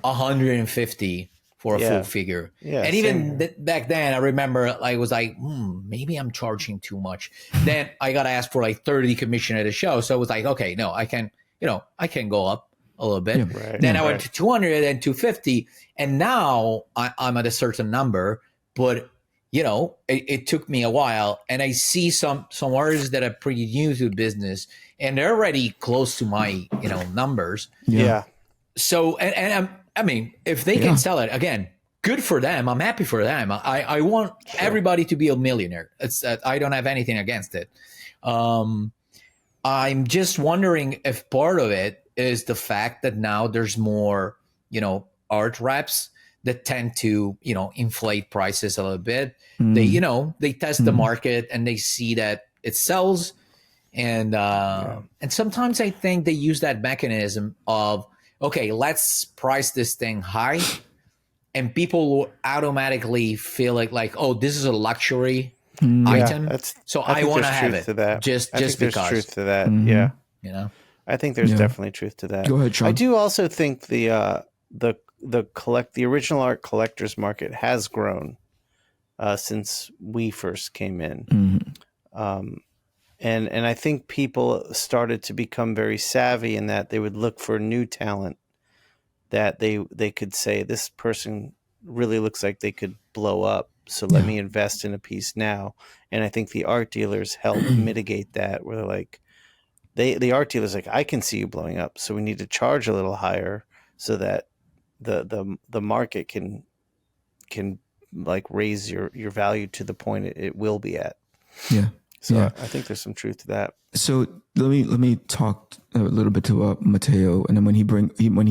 150 for a full figure. Yeah, and even back then, I remember I was like, maybe I'm charging too much. Then I got asked for like 30 commission at a show. So it was like, okay, no, I can go up a little bit. Then I went to 200 and 250. And now I'm at a certain number, but it took me a while, and I see some artists that are pretty new to the business, and they're already close to my numbers. Yeah. So and I mean, if they can sell it again, good for them. I'm happy for them. I want everybody to be a millionaire. It's I don't have anything against it. I'm just wondering if part of it is the fact that now there's more art reps that tend to inflate prices a little bit. They test the market and they see that it sells, and sometimes I think they use that mechanism of, okay, let's price this thing high, and people will automatically feel like oh, this is a luxury item, so I want to have it. Just because there's truth to that. I think there's definitely truth to that. Go ahead, Shawn. I do also think the original art collectors market has grown since we first came in. And I think people started to become very savvy in that they would look for new talent that they could say, this person really looks like they could blow up, so let me invest in a piece now. And I think the art dealers help mitigate that, where they're like, the art dealers like, I can see you blowing up, so we need to charge a little higher so that the market can like raise your value to the point it will be at. So I think there's some truth to that. So let me talk a little bit to Matteo, and then when he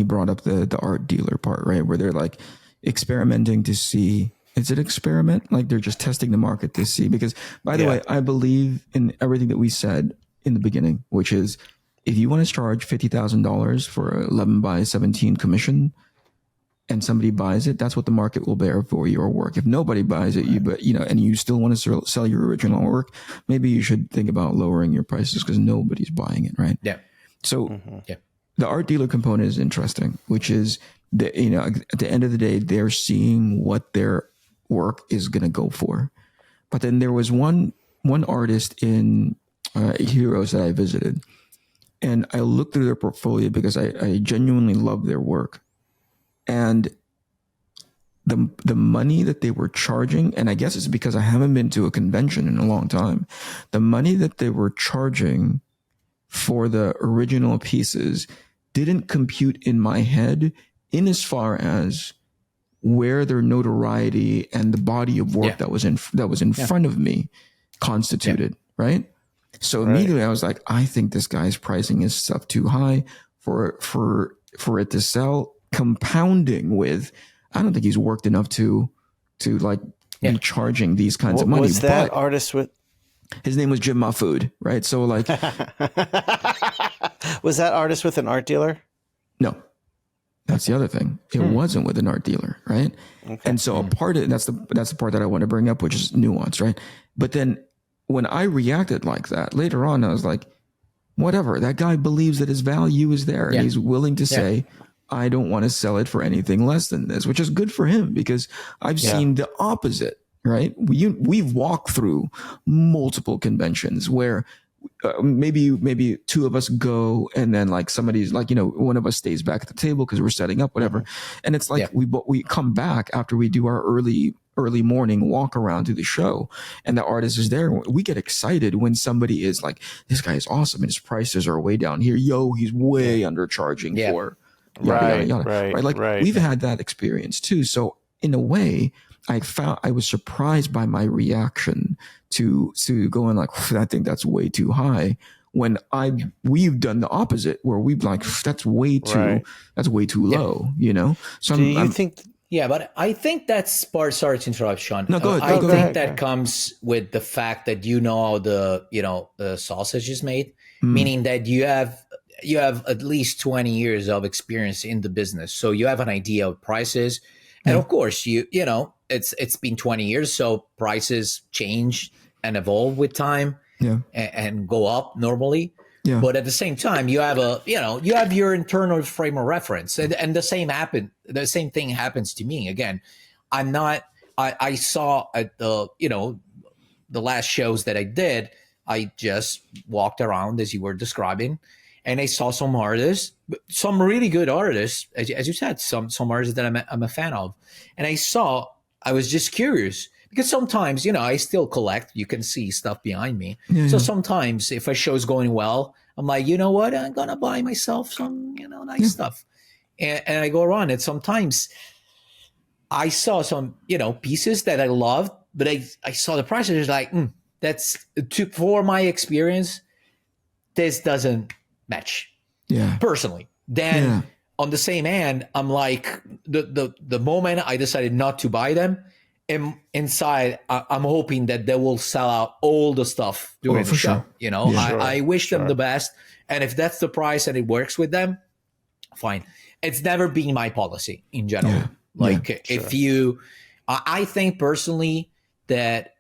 brought up the art dealer part, right, where they're like experimenting to see, is it experiment? Like they're just testing the market to see, because by the way, I believe in everything that we said in the beginning, which is if you want to charge $50,000 for 11 by 17 commission, and somebody buys it, that's what the market will bear for your work. If nobody buys it, and you still want to sell your original work, maybe you should think about lowering your prices because nobody's buying it, right? Yeah. So the art dealer component is interesting, which is that, at the end of the day, they're seeing what their work is going to go for. But then there was one artist in Heroes that I visited, and I looked through their portfolio because I genuinely love their work. And the money that they were charging, and I guess it's because I haven't been to a convention in a long time, the money that they were charging for the original pieces didn't compute in my head in as far as where their notoriety and the body of work that was in front of me constituted, right? So immediately I was like, I think this guy's pricing his stuff too high for it to sell, compounding with, I don't think he's worked enough to be charging these kinds of money. Was that artist with? His name was Jim Mahfood, right? So like, was that artist with an art dealer? No, that's the other thing. It wasn't with an art dealer, right? Okay. And so a part of that's the part that I want to bring up, which is nuance, right? But then when I reacted like that later on, I was like, whatever. That guy believes that his value is there, and he's willing to say, I don't want to sell it for anything less than this, which is good for him because I've seen the opposite. Right. We've walked through multiple conventions where maybe two of us go and then like somebody's like, one of us stays back at the table because we're setting up, whatever. And it's like we come back after we do our early morning walk around to the show and the artist is there. We get excited when somebody is like, this guy is awesome and his prices are way down here. Yo, he's way undercharging for yada, yada, yada. Right. We've had that experience too. So in a way, I was surprised by my reaction to going like, I think that's way too high. When we've done the opposite, where we've like, that's way too low, So do you think? Yeah, but I think that's part. Sorry to interrupt, Shawn. No, go ahead. I think that comes with the fact that how the sausage is made, meaning that you have at least 20 years of experience in the business, so you have an idea of prices, and of course it's been 20 years, so prices change and evolve with time and go up normally. Yeah. But at the same time, you have your internal frame of reference, and the same thing happens to me. Again, I saw at the last shows that I did, I just walked around as you were describing, and I saw some artists, some really good artists, as you said, some artists that I'm a fan of, and I was just curious because sometimes, I still collect. You can see stuff behind me. Yeah, so sometimes if a show's going well, I'm like, you know what? I'm going to buy myself some, nice stuff. And I go around, and sometimes I saw some, pieces that I loved, but I saw the prices. Like, for my experience, this doesn't match. Yeah. Personally. Then on the same hand, I'm like, the moment I decided not to buy them, inside, I'm hoping that they will sell out all the stuff during the show. Sure. I wish them the best. And if that's the price and it works with them, fine. It's never been my policy in general. I think personally that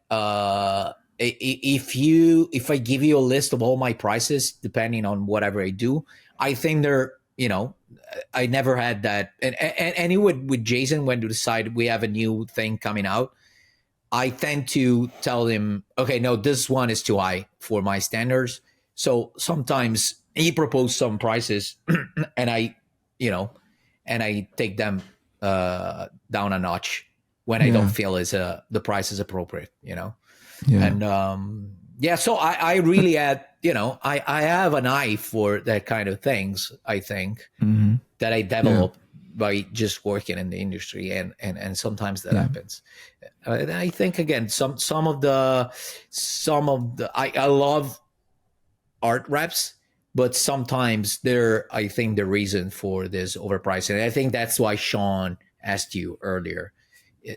if I give you a list of all my prices, depending on whatever I do, I think they're, I never had that. And with Jason, when to decide we have a new thing coming out, I tend to tell him, okay, no, this one is too high for my standards. So sometimes he proposed some prices and I take them down a notch when I don't feel the price is appropriate, Yeah. And so I really had, I have an eye for that kind of things, I think, that I develop by just working in the industry, and sometimes that happens. I think again, some of the I love art reps, but sometimes I think the reason for this overpricing, and I think that's why Shawn asked you earlier.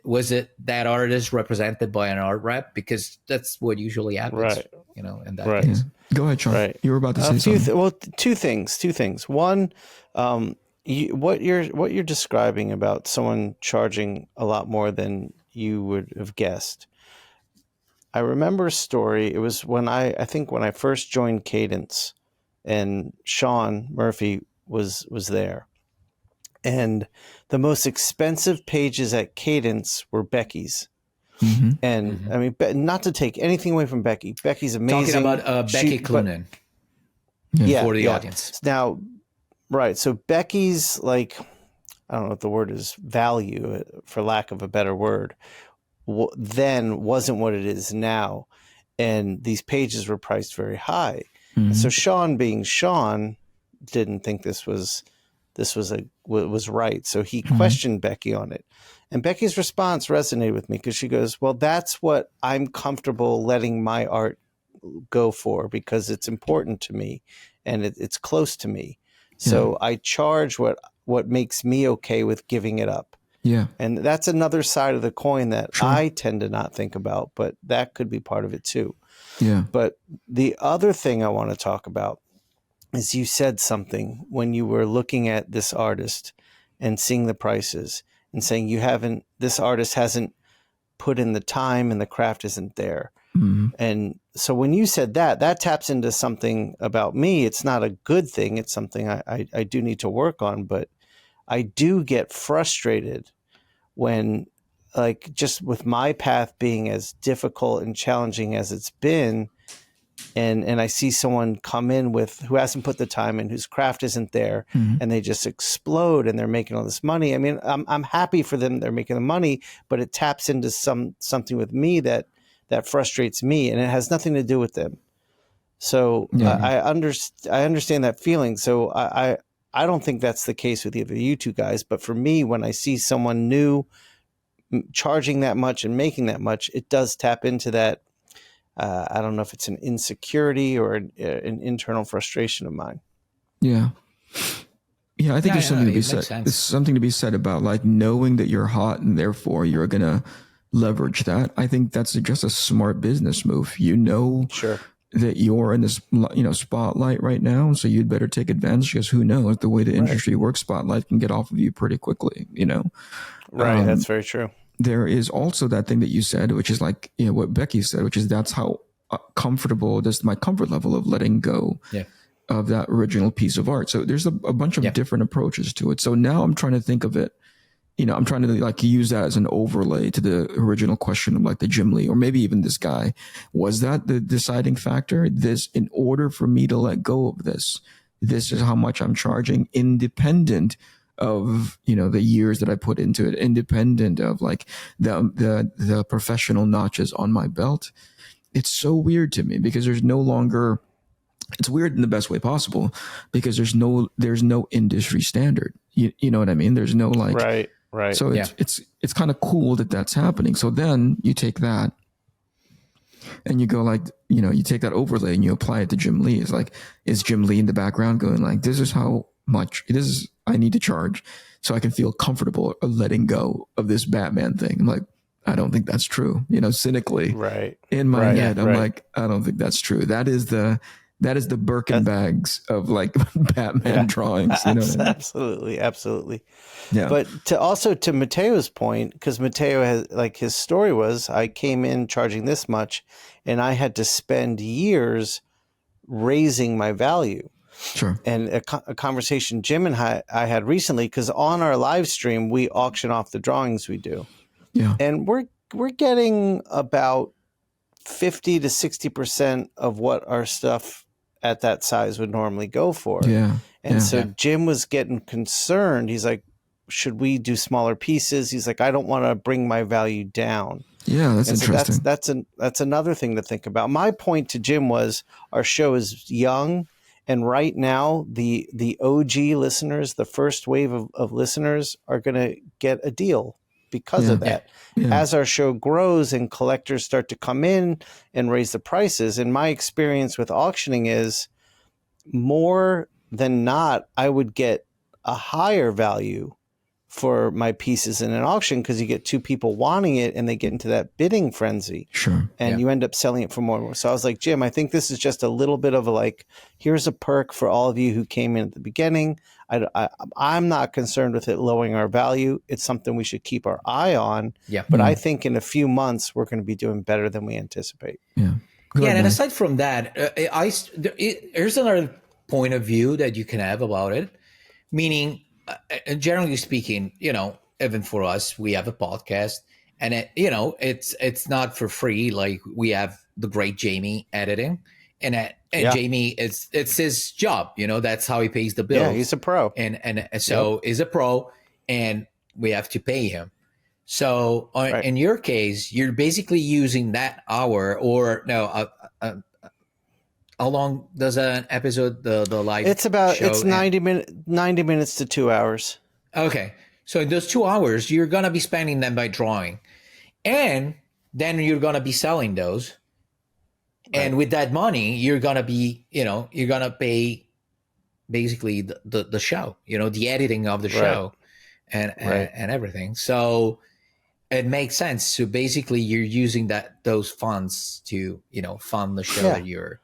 Was it that artist represented by an art rep? Because that's what usually happens, in that case. Go ahead, Shawn. You were about to say something. Two things. One, what you're describing about someone charging a lot more than you would have guessed. I remember a story. It was when I think when I first joined Cadence, and Shawn Murphy was there, and the most expensive pages at Cadence were Becky's. Mm-hmm. And I mean, not to take anything away from Becky. Becky's amazing. Talking about Becky Clunan for the audience. Now, right. So Becky's, like, I don't know what the word is, value, for lack of a better word, then wasn't what it is now. And these pages were priced very high. Mm-hmm. So Shawn, being Shawn, didn't think this was right. So he questioned Becky on it. And Becky's response resonated with me because she goes, well, that's what I'm comfortable letting my art go for because it's important to me and it's close to me. So I charge what makes me okay with giving it up. Yeah. And that's another side of the coin that I tend to not think about, but that could be part of it too. Yeah. But the other thing I want to talk about is you said something when you were looking at this artist and seeing the prices and saying this artist hasn't put in the time and the craft isn't there. Mm-hmm. And so when you said that taps into something about me. It's not a good thing. It's something I do need to work on, but I do get frustrated when, like, just with my path being as difficult and challenging as it's been, and I see someone come in who hasn't put the time in, whose craft isn't there, and they just explode and they're making all this money. I mean, I'm happy for them. They're making the money, but it taps into something with me that frustrates me, and it has nothing to do with them. So I understand that feeling. So I don't think that's the case with either of you two guys. But for me, when I see someone new charging that much and making that much, it does tap into that. I don't know if it's an insecurity or an internal frustration of mine. Yeah. Yeah, I think there's something to be said. Sense. There's something to be said about, like, knowing that you're hot and therefore you're going to leverage that. I think that's just a smart business move. You know that you're in this, spotlight right now, so you'd better take advantage because who knows, the way the industry works, spotlight can get off of you pretty quickly, Right, that's very true. There is also that thing that you said, which is like, what Becky said, which is that's how comfortable, that's my comfort level of letting go of that original piece of art. So there's a bunch of different approaches to it. So now I'm trying to think of it, I'm trying to, like, use that as an overlay to the original question of, like, the Jim Lee, or maybe even this guy. Was that the deciding factor? In order for me to let go of this is how much I'm charging, independent of, the years that I put into it, independent of, like, the professional notches on my belt. It's so weird to me because there's no longer, it's weird in the best way possible because there's no industry standard. You know what I mean? There's no, like, right. So it's kind of cool that that's happening. So then you take that and you go, like, you take that overlay and you apply it to Jim Lee. It's like, is Jim Lee in the background going, like, this is how much I need to charge so I can feel comfortable letting go of this Batman thing? I'm like, I don't think that's true. Cynically, in my head, I'm like, I don't think that's true. That is the Birkin bags of, like, Batman drawings. Absolutely. Yeah. But to Matteo's point, because Matteo has, like, his story was, I came in charging this much and I had to spend years raising my value. Sure. And a conversation Jim and I had recently, because on our live stream, we auction off the drawings we do. Yeah. And we're getting about 50 to 60% of what our stuff at that size would normally go for. Yeah. And so Jim was getting concerned. He's like, should we do smaller pieces? He's like, I don't want to bring my value down. Yeah, that's interesting. So that's another thing to think about. My point to Jim was, our show is young, and right now the OG listeners, the first wave of listeners, are going to get a deal because of that. Yeah. As our show grows and collectors start to come in and raise the prices, and my experience with auctioning is, more than not, I would get a higher value for my pieces in an auction because you get two people wanting it and they get into that bidding frenzy. Sure. And you end up selling it for more and more. So I was like, Jim, I think this is just a little bit of a, like, here's a perk for all of you who came in at the beginning. I'm not concerned with it lowering our value. It's something we should keep our eye on. Yeah. But I think in a few months we're going to be doing better than we anticipate. Yeah. Go Yeah, ahead, and man. aside from that, here's another point of view that you can have about it. Meaning, generally speaking, even for us, we have a podcast, and it's not for free. Like, we have the great Jamie editing, and Jamie, it's his job. That's how he pays the bills. Yeah, he's a pro, and so he's a pro, and we have to pay him. So in your case, you're basically using that hour, or no. How long does an episode, the live It's about show it's 90 minutes to 2 hours. Okay. So in those 2 hours, you're going to be spending them by drawing. And then you're going to be selling those. And with that money, you're going to be, you're going to pay basically the show, the editing of the show and everything. So it makes sense. So basically you're using those funds to, fund the show that you're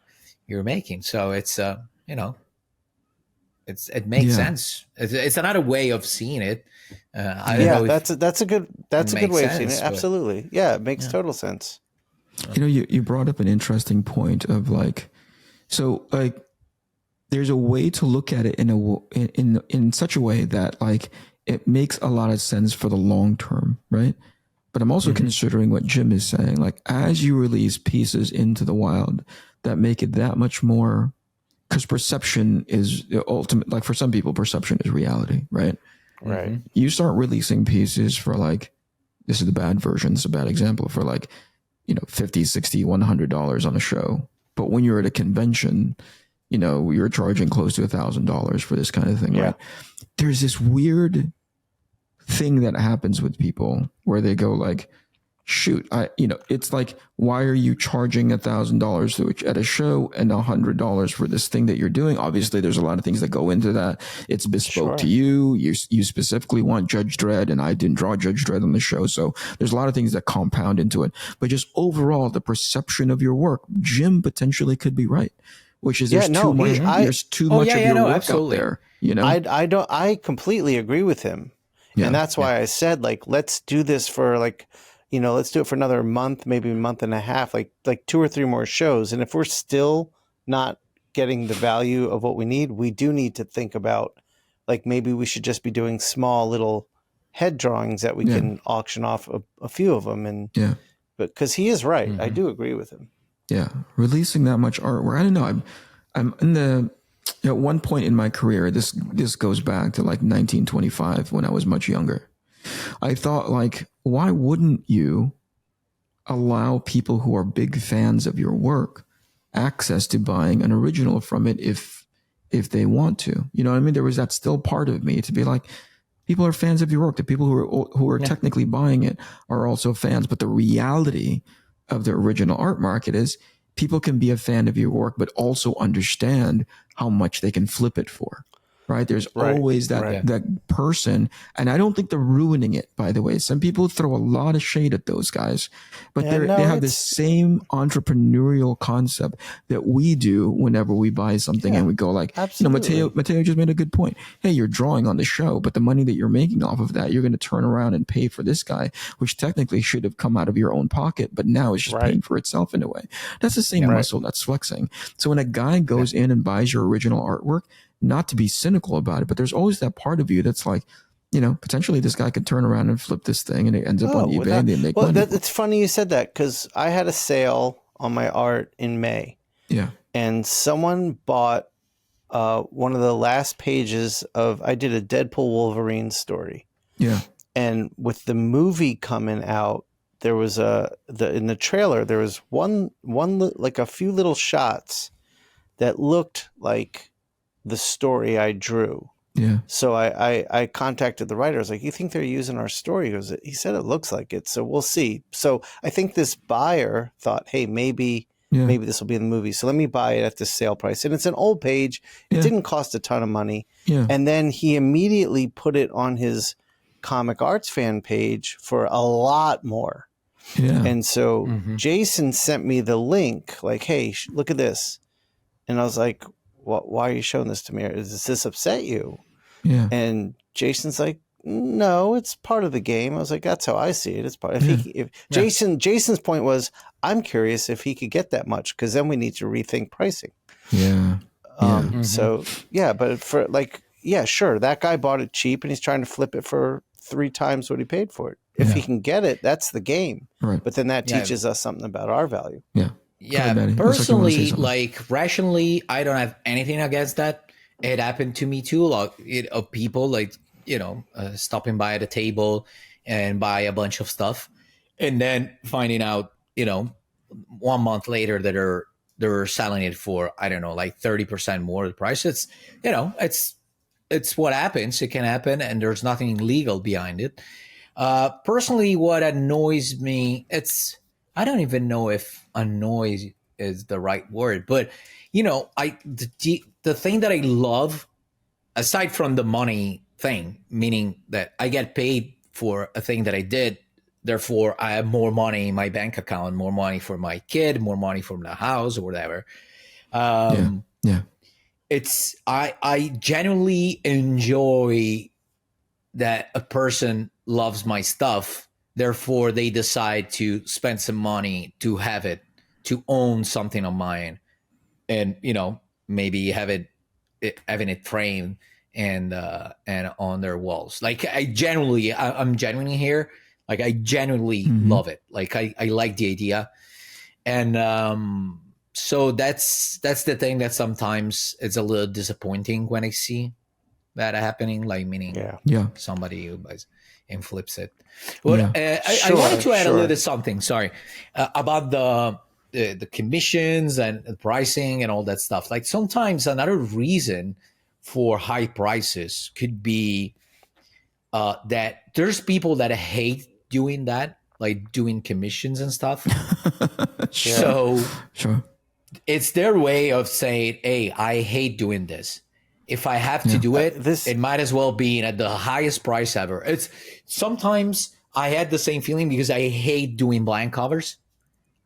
making. So it's, it makes sense. It's another way of seeing it. I don't know that's a good way of seeing it. Absolutely. Yeah, it makes total sense. You brought up an interesting point of there's a way to look at it in such a way that it makes a lot of sense for the long term, right? But I'm also considering what Jim is saying. As you release pieces into the wild that make it that much more, because perception is ultimate. For some people, perception is reality, right? Right. You start releasing pieces for this is the bad version. This is a bad example for $50, $60, $100 on a show. But when you're at a convention, you're charging close to $1,000 for this kind of thing, right? There's this weird thing that happens with people where they go shoot, it's why are you charging $1,000 at a show and $100 for this thing that you're doing? Obviously, there's a lot of things that go into that. It's bespoke to you. You specifically want Judge Dredd, and I didn't draw Judge Dredd on the show. So there's a lot of things that compound into it. But just overall, the perception of your work, Jim potentially could be right, which is there's too much of your work out there. I completely agree with him. And that's why I said, let's do this for let's do it for another month, maybe a month and a half, like 2 or 3 more shows. And if we're still not getting the value of what we need, we do need to think about maybe we should just be doing small little head drawings that we can auction off a few of them. But because he is right, I do agree with him. Yeah, releasing that much artwork. I don't know. I'm in the at one point in my career. This goes back to 1925 when I was much younger. I thought why wouldn't you allow people who are big fans of your work access to buying an original from it if they want to? You know what I mean? There was that still part of me to be people are fans of your work. The people who are technically buying it are also fans. But the reality of the original art market is people can be a fan of your work, but also understand how much they can flip it for. Right. There's always that person. And I don't think they're ruining it, by the way. Some people throw a lot of shade at those guys, but they have the same entrepreneurial concept that we do whenever we buy something and we go Matteo just made a good point. Hey, you're drawing on the show, but the money that you're making off of that, you're going to turn around and pay for this guy, which technically should have come out of your own pocket, but now it's just paying for itself in a way. That's the same muscle that's flexing. So when a guy goes in and buys your original artwork, not to be cynical about it, but there's always that part of you that's potentially this guy could turn around and flip this thing and it ends up on eBay and they make money. It's funny you said that because I had a sale on my art in May. Yeah. And someone bought one of the last pages I did a Deadpool Wolverine story. Yeah. And with the movie coming out, there was in the trailer, there was one a few little shots that looked like the story I drew. Yeah. So I contacted the writer. I was like, you think they're using our story? He said it looks like it. So we'll see. So I think this buyer thought, hey, maybe this will be in the movie. So let me buy it at this sale price. And it's an old page. It didn't cost a ton of money. Yeah. And then he immediately put it on his Comic Arts fan page for a lot more. Yeah. And so Jason sent me the link hey, look at this. And I was like, why are you showing this to me? Does this upset you? Yeah. And Jason's like, no, it's part of the game. I was like, that's how I see it. It's part. If Jason's point was, I'm curious if he could get that much, because then we need to rethink pricing. Yeah. So yeah, but for like, yeah, sure, that guy bought it cheap and he's trying to flip it for 3 times what he paid for it. If he can get it, that's the game. Right. But then that teaches us something about our value. Yeah. Yeah, personally, like rationally, I don't have anything against that. It happened to me too. Like of people like stopping by at a table and buy a bunch of stuff, and then finding out 1 month later that they're selling it for, I don't know, like 30% more the price. It's it's what happens. It can happen, and there's nothing legal behind it. Personally, what annoys me, I don't even know if annoys is the right word, but the thing that I love, aside from the money thing, meaning that I get paid for a thing that I did, therefore I have more money in my bank account, more money for my kid, more money from the house or whatever. It's I genuinely enjoy that a person loves my stuff, therefore they decide to spend some money to have it, to own something of mine, and maybe having it framed and on their walls. Like I'm genuinely here. Like I genuinely love it. Like I like the idea, and so that's the thing that sometimes it's a little disappointing when I see that happening. Like meaning somebody who buys and flips it. But I wanted to add a little something. Sorry, about the commissions and the pricing and all that stuff. Like sometimes another reason for high prices could be that there's people that hate doing that, like doing commissions and stuff. So it's their way of saying, hey, I hate doing this. If I have to do it, it might as well be at the highest price ever. It's sometimes I had the same feeling because I hate doing blank covers.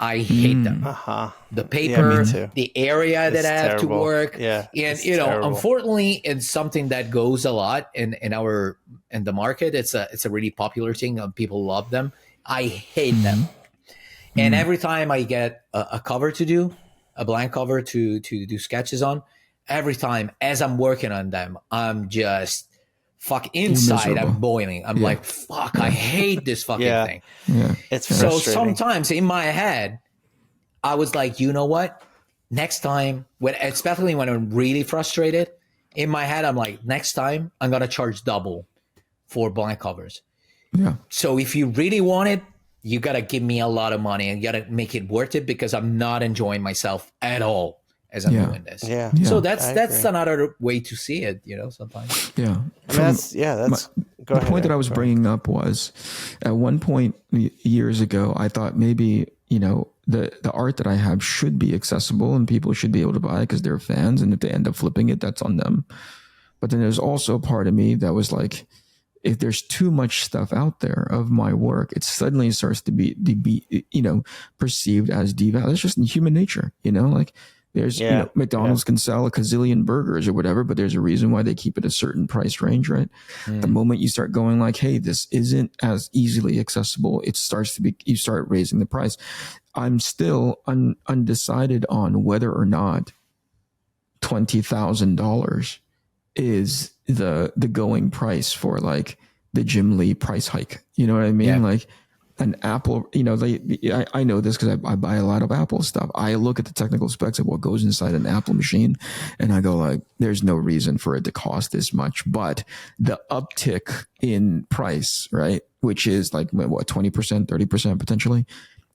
I hate them. The paper, the area that I have to work. Yeah. And unfortunately, it's something that goes a lot in the market. It's a really popular thing. People love them. I hate them. And every time I get a cover to do, a blank cover to do sketches on, every time as I'm working on them, I'm just inside. I'm boiling. I'm like, fuck, I hate this fucking thing. Yeah. It's so frustrating. sometimes in my head, I was like, you know what? Next time, especially when I'm really frustrated, in my head, I'm like, next time I'm gonna charge double for blank covers. Yeah. So if you really want it, you gotta give me a lot of money and you gotta make it worth it, because I'm not enjoying myself at all as I'm doing this. Yeah. So that's another way to see it, sometimes. Yeah. Go ahead, point that I was bringing up was, at one point years ago, I thought maybe, the art that I have should be accessible and people should be able to buy it because they're fans. And if they end up flipping it, that's on them. But then there's also a part of me that was like, if there's too much stuff out there of my work, it suddenly starts to be perceived as devalued. It's just in human nature, like there's, McDonald's can sell a gazillion burgers or whatever, but there's a reason why they keep it a certain price range, right? The moment you start going like, hey, this isn't as easily accessible, you start raising the price. I'm still undecided on whether or not $20,000 is the going price for like the Jim Lee price hike. You know what I mean? Yeah. Like an Apple, I know this because I buy a lot of Apple stuff. I look at the technical specs of what goes inside an Apple machine and I go like, there's no reason for it to cost this much. But the uptick in price, right, which is like what, 20%, 30% potentially.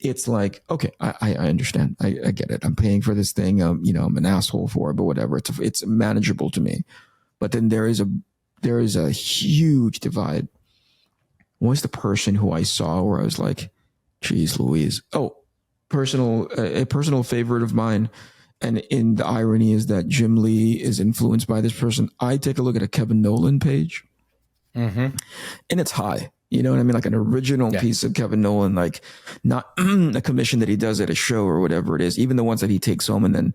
It's like, okay, I understand. I get it. I'm paying for this thing. I'm an asshole for it, but whatever. It's manageable to me. But then there is a huge divide. Was the person who I saw where I was like, geez Louise. Oh, a personal favorite of mine. And in the irony is that Jim Lee is influenced by this person. I take a look at a Kevin Nolan page and it's high. You know what I mean? Like an original piece of Kevin Nolan, like not a commission that he does at a show or whatever it is, even the ones that he takes home and then,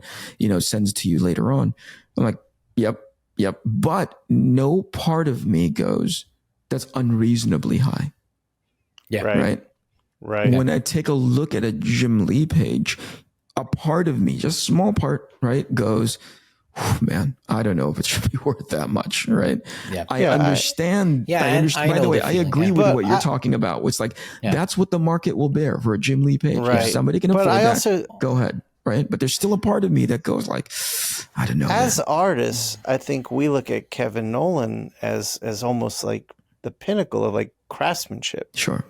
sends to you later on. I'm like, yep, Yep. But no part of me goes, that's unreasonably high. Yeah. Right. When I take a look at a Jim Lee page, a part of me, just a small part, right, goes, man, I don't know if it should be worth that much, right? Yeah. I understand. By the way, I agree with what you're talking about. It's like, that's what the market will bear for a Jim Lee page. Right. If somebody can afford that, go ahead. Right. But there's still a part of me that goes like, I don't know. As artists, I think we look at Kevin Nolan as almost like the pinnacle of like craftsmanship. Sure.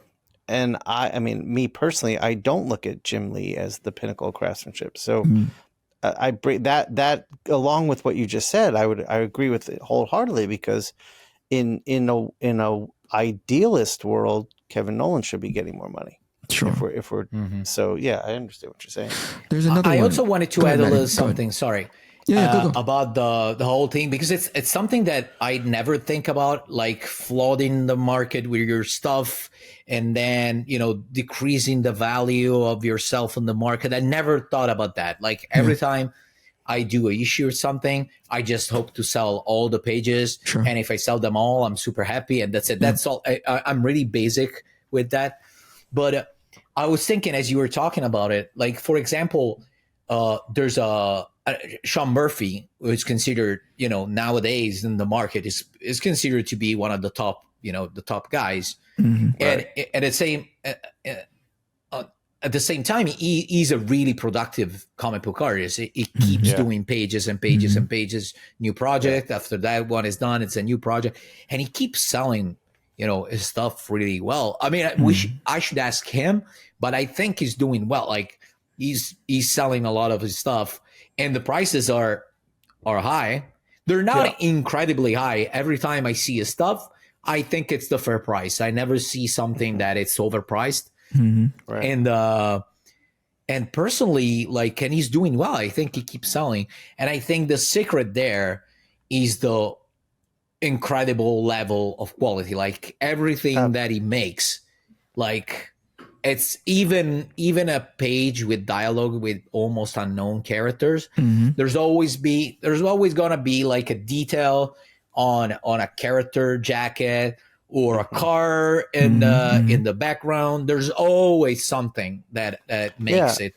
And I mean, me personally, I don't look at Jim Lee as the pinnacle of craftsmanship. So I bring that along with what you just said. I agree with it wholeheartedly, because in a idealist world, Kevin Nolan should be getting more money. Sure. If we're so yeah, I understand what you're saying. There's another. I one. also wanted to add a little something. Sorry. Go. About the whole thing, because it's something that I never think about, like flooding the market with your stuff and then decreasing the value of yourself in the market. I never thought about that. Like every time I do a issue or something, I just hope to sell all the pages, and if I sell them all, I'm super happy, and that's it. That's all. I'm really basic with that. But I was thinking as you were talking about it, like for example, there's a Sean Murphy, who is considered, nowadays in the market is considered to be one of the top, the top guys. And at the same time, he's a really productive comic book artist. He keeps doing pages and pages and pages, new project. After that one is done, it's a new project, and he keeps selling, his stuff really well. I mean, I should ask him, but I think he's doing well. Like he's selling a lot of his stuff. And the prices are high. They're not incredibly high. Every time I see his stuff, I think it's the fair price. I never see something that it's overpriced. And personally, like, and he's doing well. I think he keeps selling. And I think the secret there is the incredible level of quality. Like everything that he makes, like it's even a page with dialogue with almost unknown characters. There's always gonna be like a detail on a character jacket or a car in the background. There's always something that makes it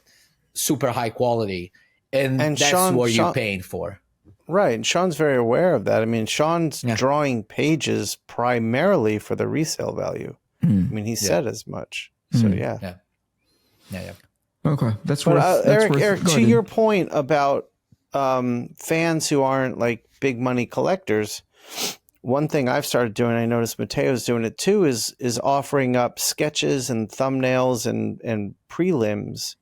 super high quality, and that's what you're paying for. Right, and Sean's very aware of that. I mean, Sean's drawing pages primarily for the resale value. I mean, he said as much. So yeah. Okay, that's worth. Eric, to your point about fans who aren't like big money collectors, one thing I've started doing, I noticed Matteo's doing it too, is offering up sketches and thumbnails and prelims,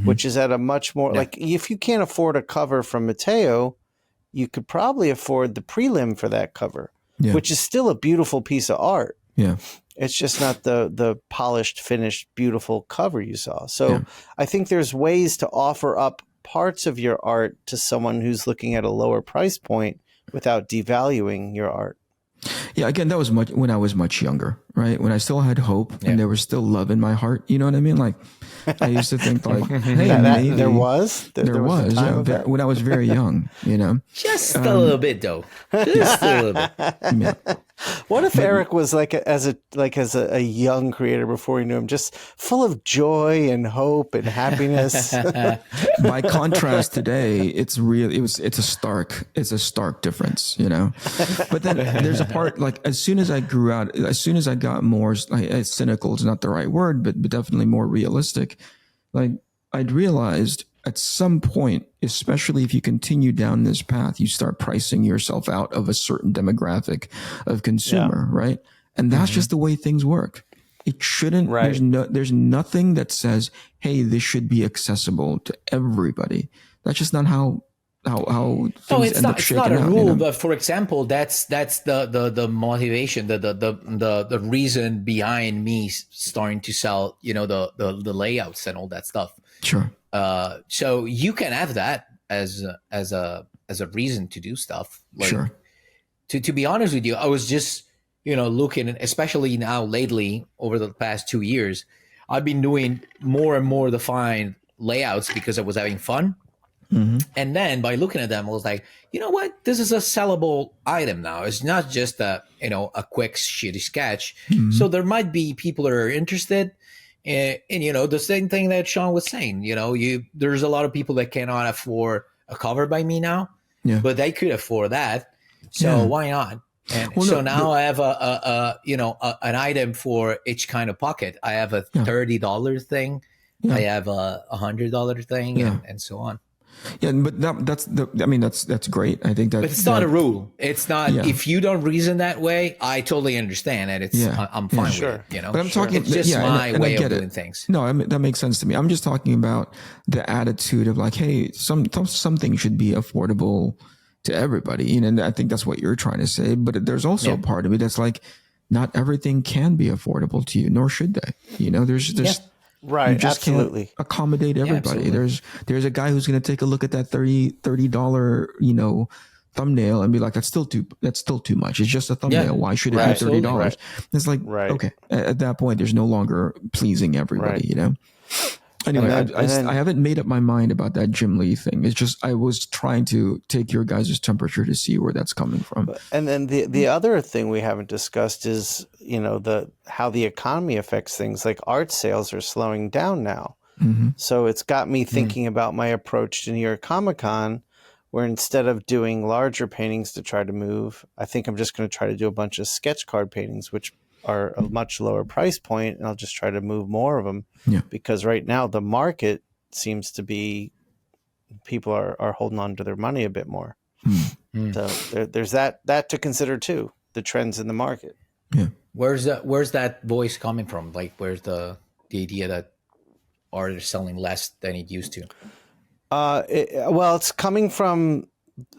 which is at a much more like, if you can't afford a cover from Matteo, you could probably afford the prelim for that cover, which is still a beautiful piece of art. Yeah. It's just not the polished, finished, beautiful cover you saw. So I think there's ways to offer up parts of your art to someone who's looking at a lower price point without devaluing your art. Yeah, again, that was when I was much younger, right? When I still had hope and there was still love in my heart. You know what I mean? Like, I used to think like, hey, maybe there was when I was very young, Just a little bit though. Just a little bit. Yeah. What if Eric was as a young creator before you knew him, just full of joy and hope and happiness? By contrast, today it's a stark difference, But then there's a part like as soon as I grew out, as soon as I got more cynical is not the right word, but definitely more realistic. Like I'd realized at some point, especially if you continue down this path, you start pricing yourself out of a certain demographic of consumer, right? And that's just the way things work. It shouldn't. Right. There's nothing that says, "Hey, this should be accessible to everybody." That's just not how things end up shaking out. It's not a rule, but for example, that's the motivation, the reason behind me starting to sell, the layouts and all that stuff. Sure. So you can have that as a reason to do stuff. Like, sure. To be honest with you, I was just looking, especially now lately over the past 2 years, I've been doing more and more defined layouts because I was having fun. And then by looking at them, I was like, you know what? This is a sellable item now. It's not just a quick shitty sketch. So there might be people that are interested. And the same thing that Shawn was saying, there's a lot of people that cannot afford a cover by me now, but they could afford that. So why not? And now I have an item for each kind of pocket. I have a $30 thing. I have a $100 thing, and so on. Yeah, but that's great. I think that. But it's not a rule. It's not. Yeah. If you don't reason that way, I totally understand, and I'm fine with it. But I'm talking. It's just my way of doing things. No, that makes sense to me. I'm just talking about the attitude of like, hey, something should be affordable to everybody, and I think that's what you're trying to say. But there's also a part of me that's like, not everything can be affordable to you, nor should they. There's. Right, you just absolutely. can't accommodate everybody. There's a guy who's going to take a look at that $30 thumbnail and be like, that's still too much. It's just a thumbnail. Yeah. Why should it be $30? Right. It's like, okay, at that point, there's no longer pleasing everybody. Anyway, I haven't made up my mind about that Jim Lee thing. It's just I was trying to take your guys' temperature to see where that's coming from. And then the other thing we haven't discussed is how the economy affects things. Like art sales are slowing down now, so it's got me thinking about my approach to New York Comic Con, where instead of doing larger paintings to try to move, I think I'm just going to try to do a bunch of sketch card paintings, which are a much lower price point, and I'll just try to move more of them because right now the market seems to be people are holding on to their money a bit more. So there's that to consider too, the trends in the market. Yeah. Where's that voice coming from? Like, where's the idea that art is selling less than it used to? It's coming from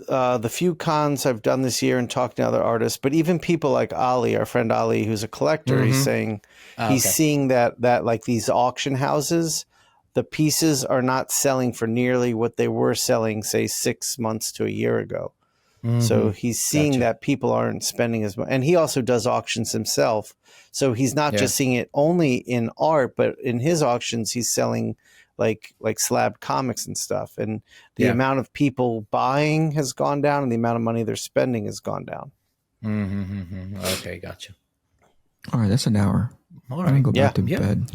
the few cons I've done this year and talked to other artists, but even people like Ali, our friend Ali, who's a collector, he's saying he's seeing that like these auction houses, the pieces are not selling for nearly what they were selling, say 6 months to a year ago. So he's seeing that people aren't spending as much, and he also does auctions himself. So he's not just seeing it only in art, but in his auctions, he's selling like slab comics and stuff. And the amount of people buying has gone down, and the amount of money they're spending has gone down. Okay, gotcha. All right, that's an hour. All right, I'm gonna go back to bed.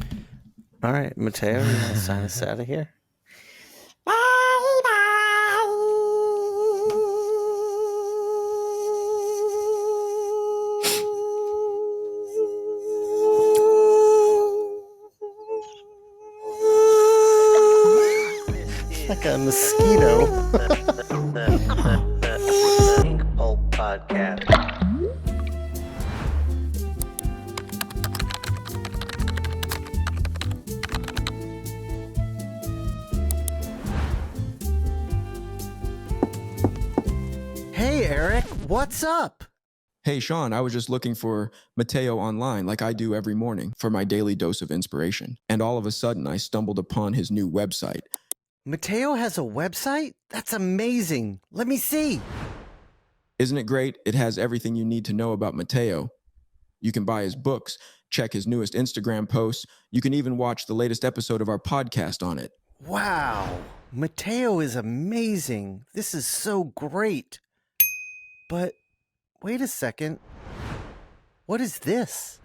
All right, Matteo, you want to sign us out of here? Like a mosquito. Inkpulp podcast. Hey, Eric, what's up? Hey, Shawn, I was just looking for Matteo online like I do every morning for my daily dose of inspiration. And all of a sudden, I stumbled upon his new website. Matteo has a website? That's amazing. Let me see. Isn't it great? It has everything you need to know about Matteo. You can buy his books, check his newest Instagram posts. You can even watch the latest episode of our podcast on it. Wow. Matteo is amazing. This is so great. But wait a second. What is this?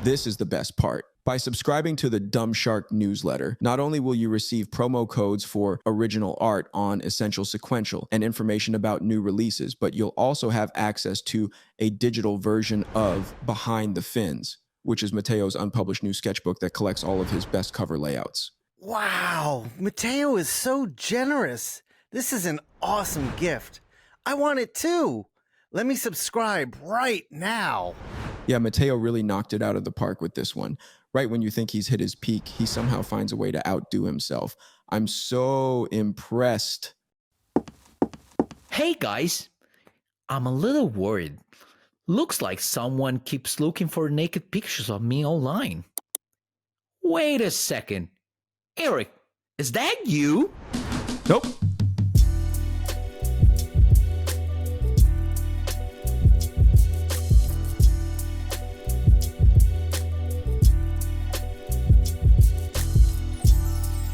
This is the best part. By subscribing to the Dumb Shark newsletter, not only will you receive promo codes for original art on Essential Sequential and information about new releases, but you'll also have access to a digital version of Behind the Fins, which is Matteo's unpublished new sketchbook that collects all of his best cover layouts. Wow, Matteo is so generous. This is an awesome gift. I want it too. Let me subscribe right now. Yeah, Matteo really knocked it out of the park with this one. Right when you think he's hit his peak, he somehow finds a way to outdo himself. I'm so impressed. Hey guys, I'm a little worried. Looks like someone keeps looking for naked pictures of me online. Wait a second. Eric, is that you? Nope,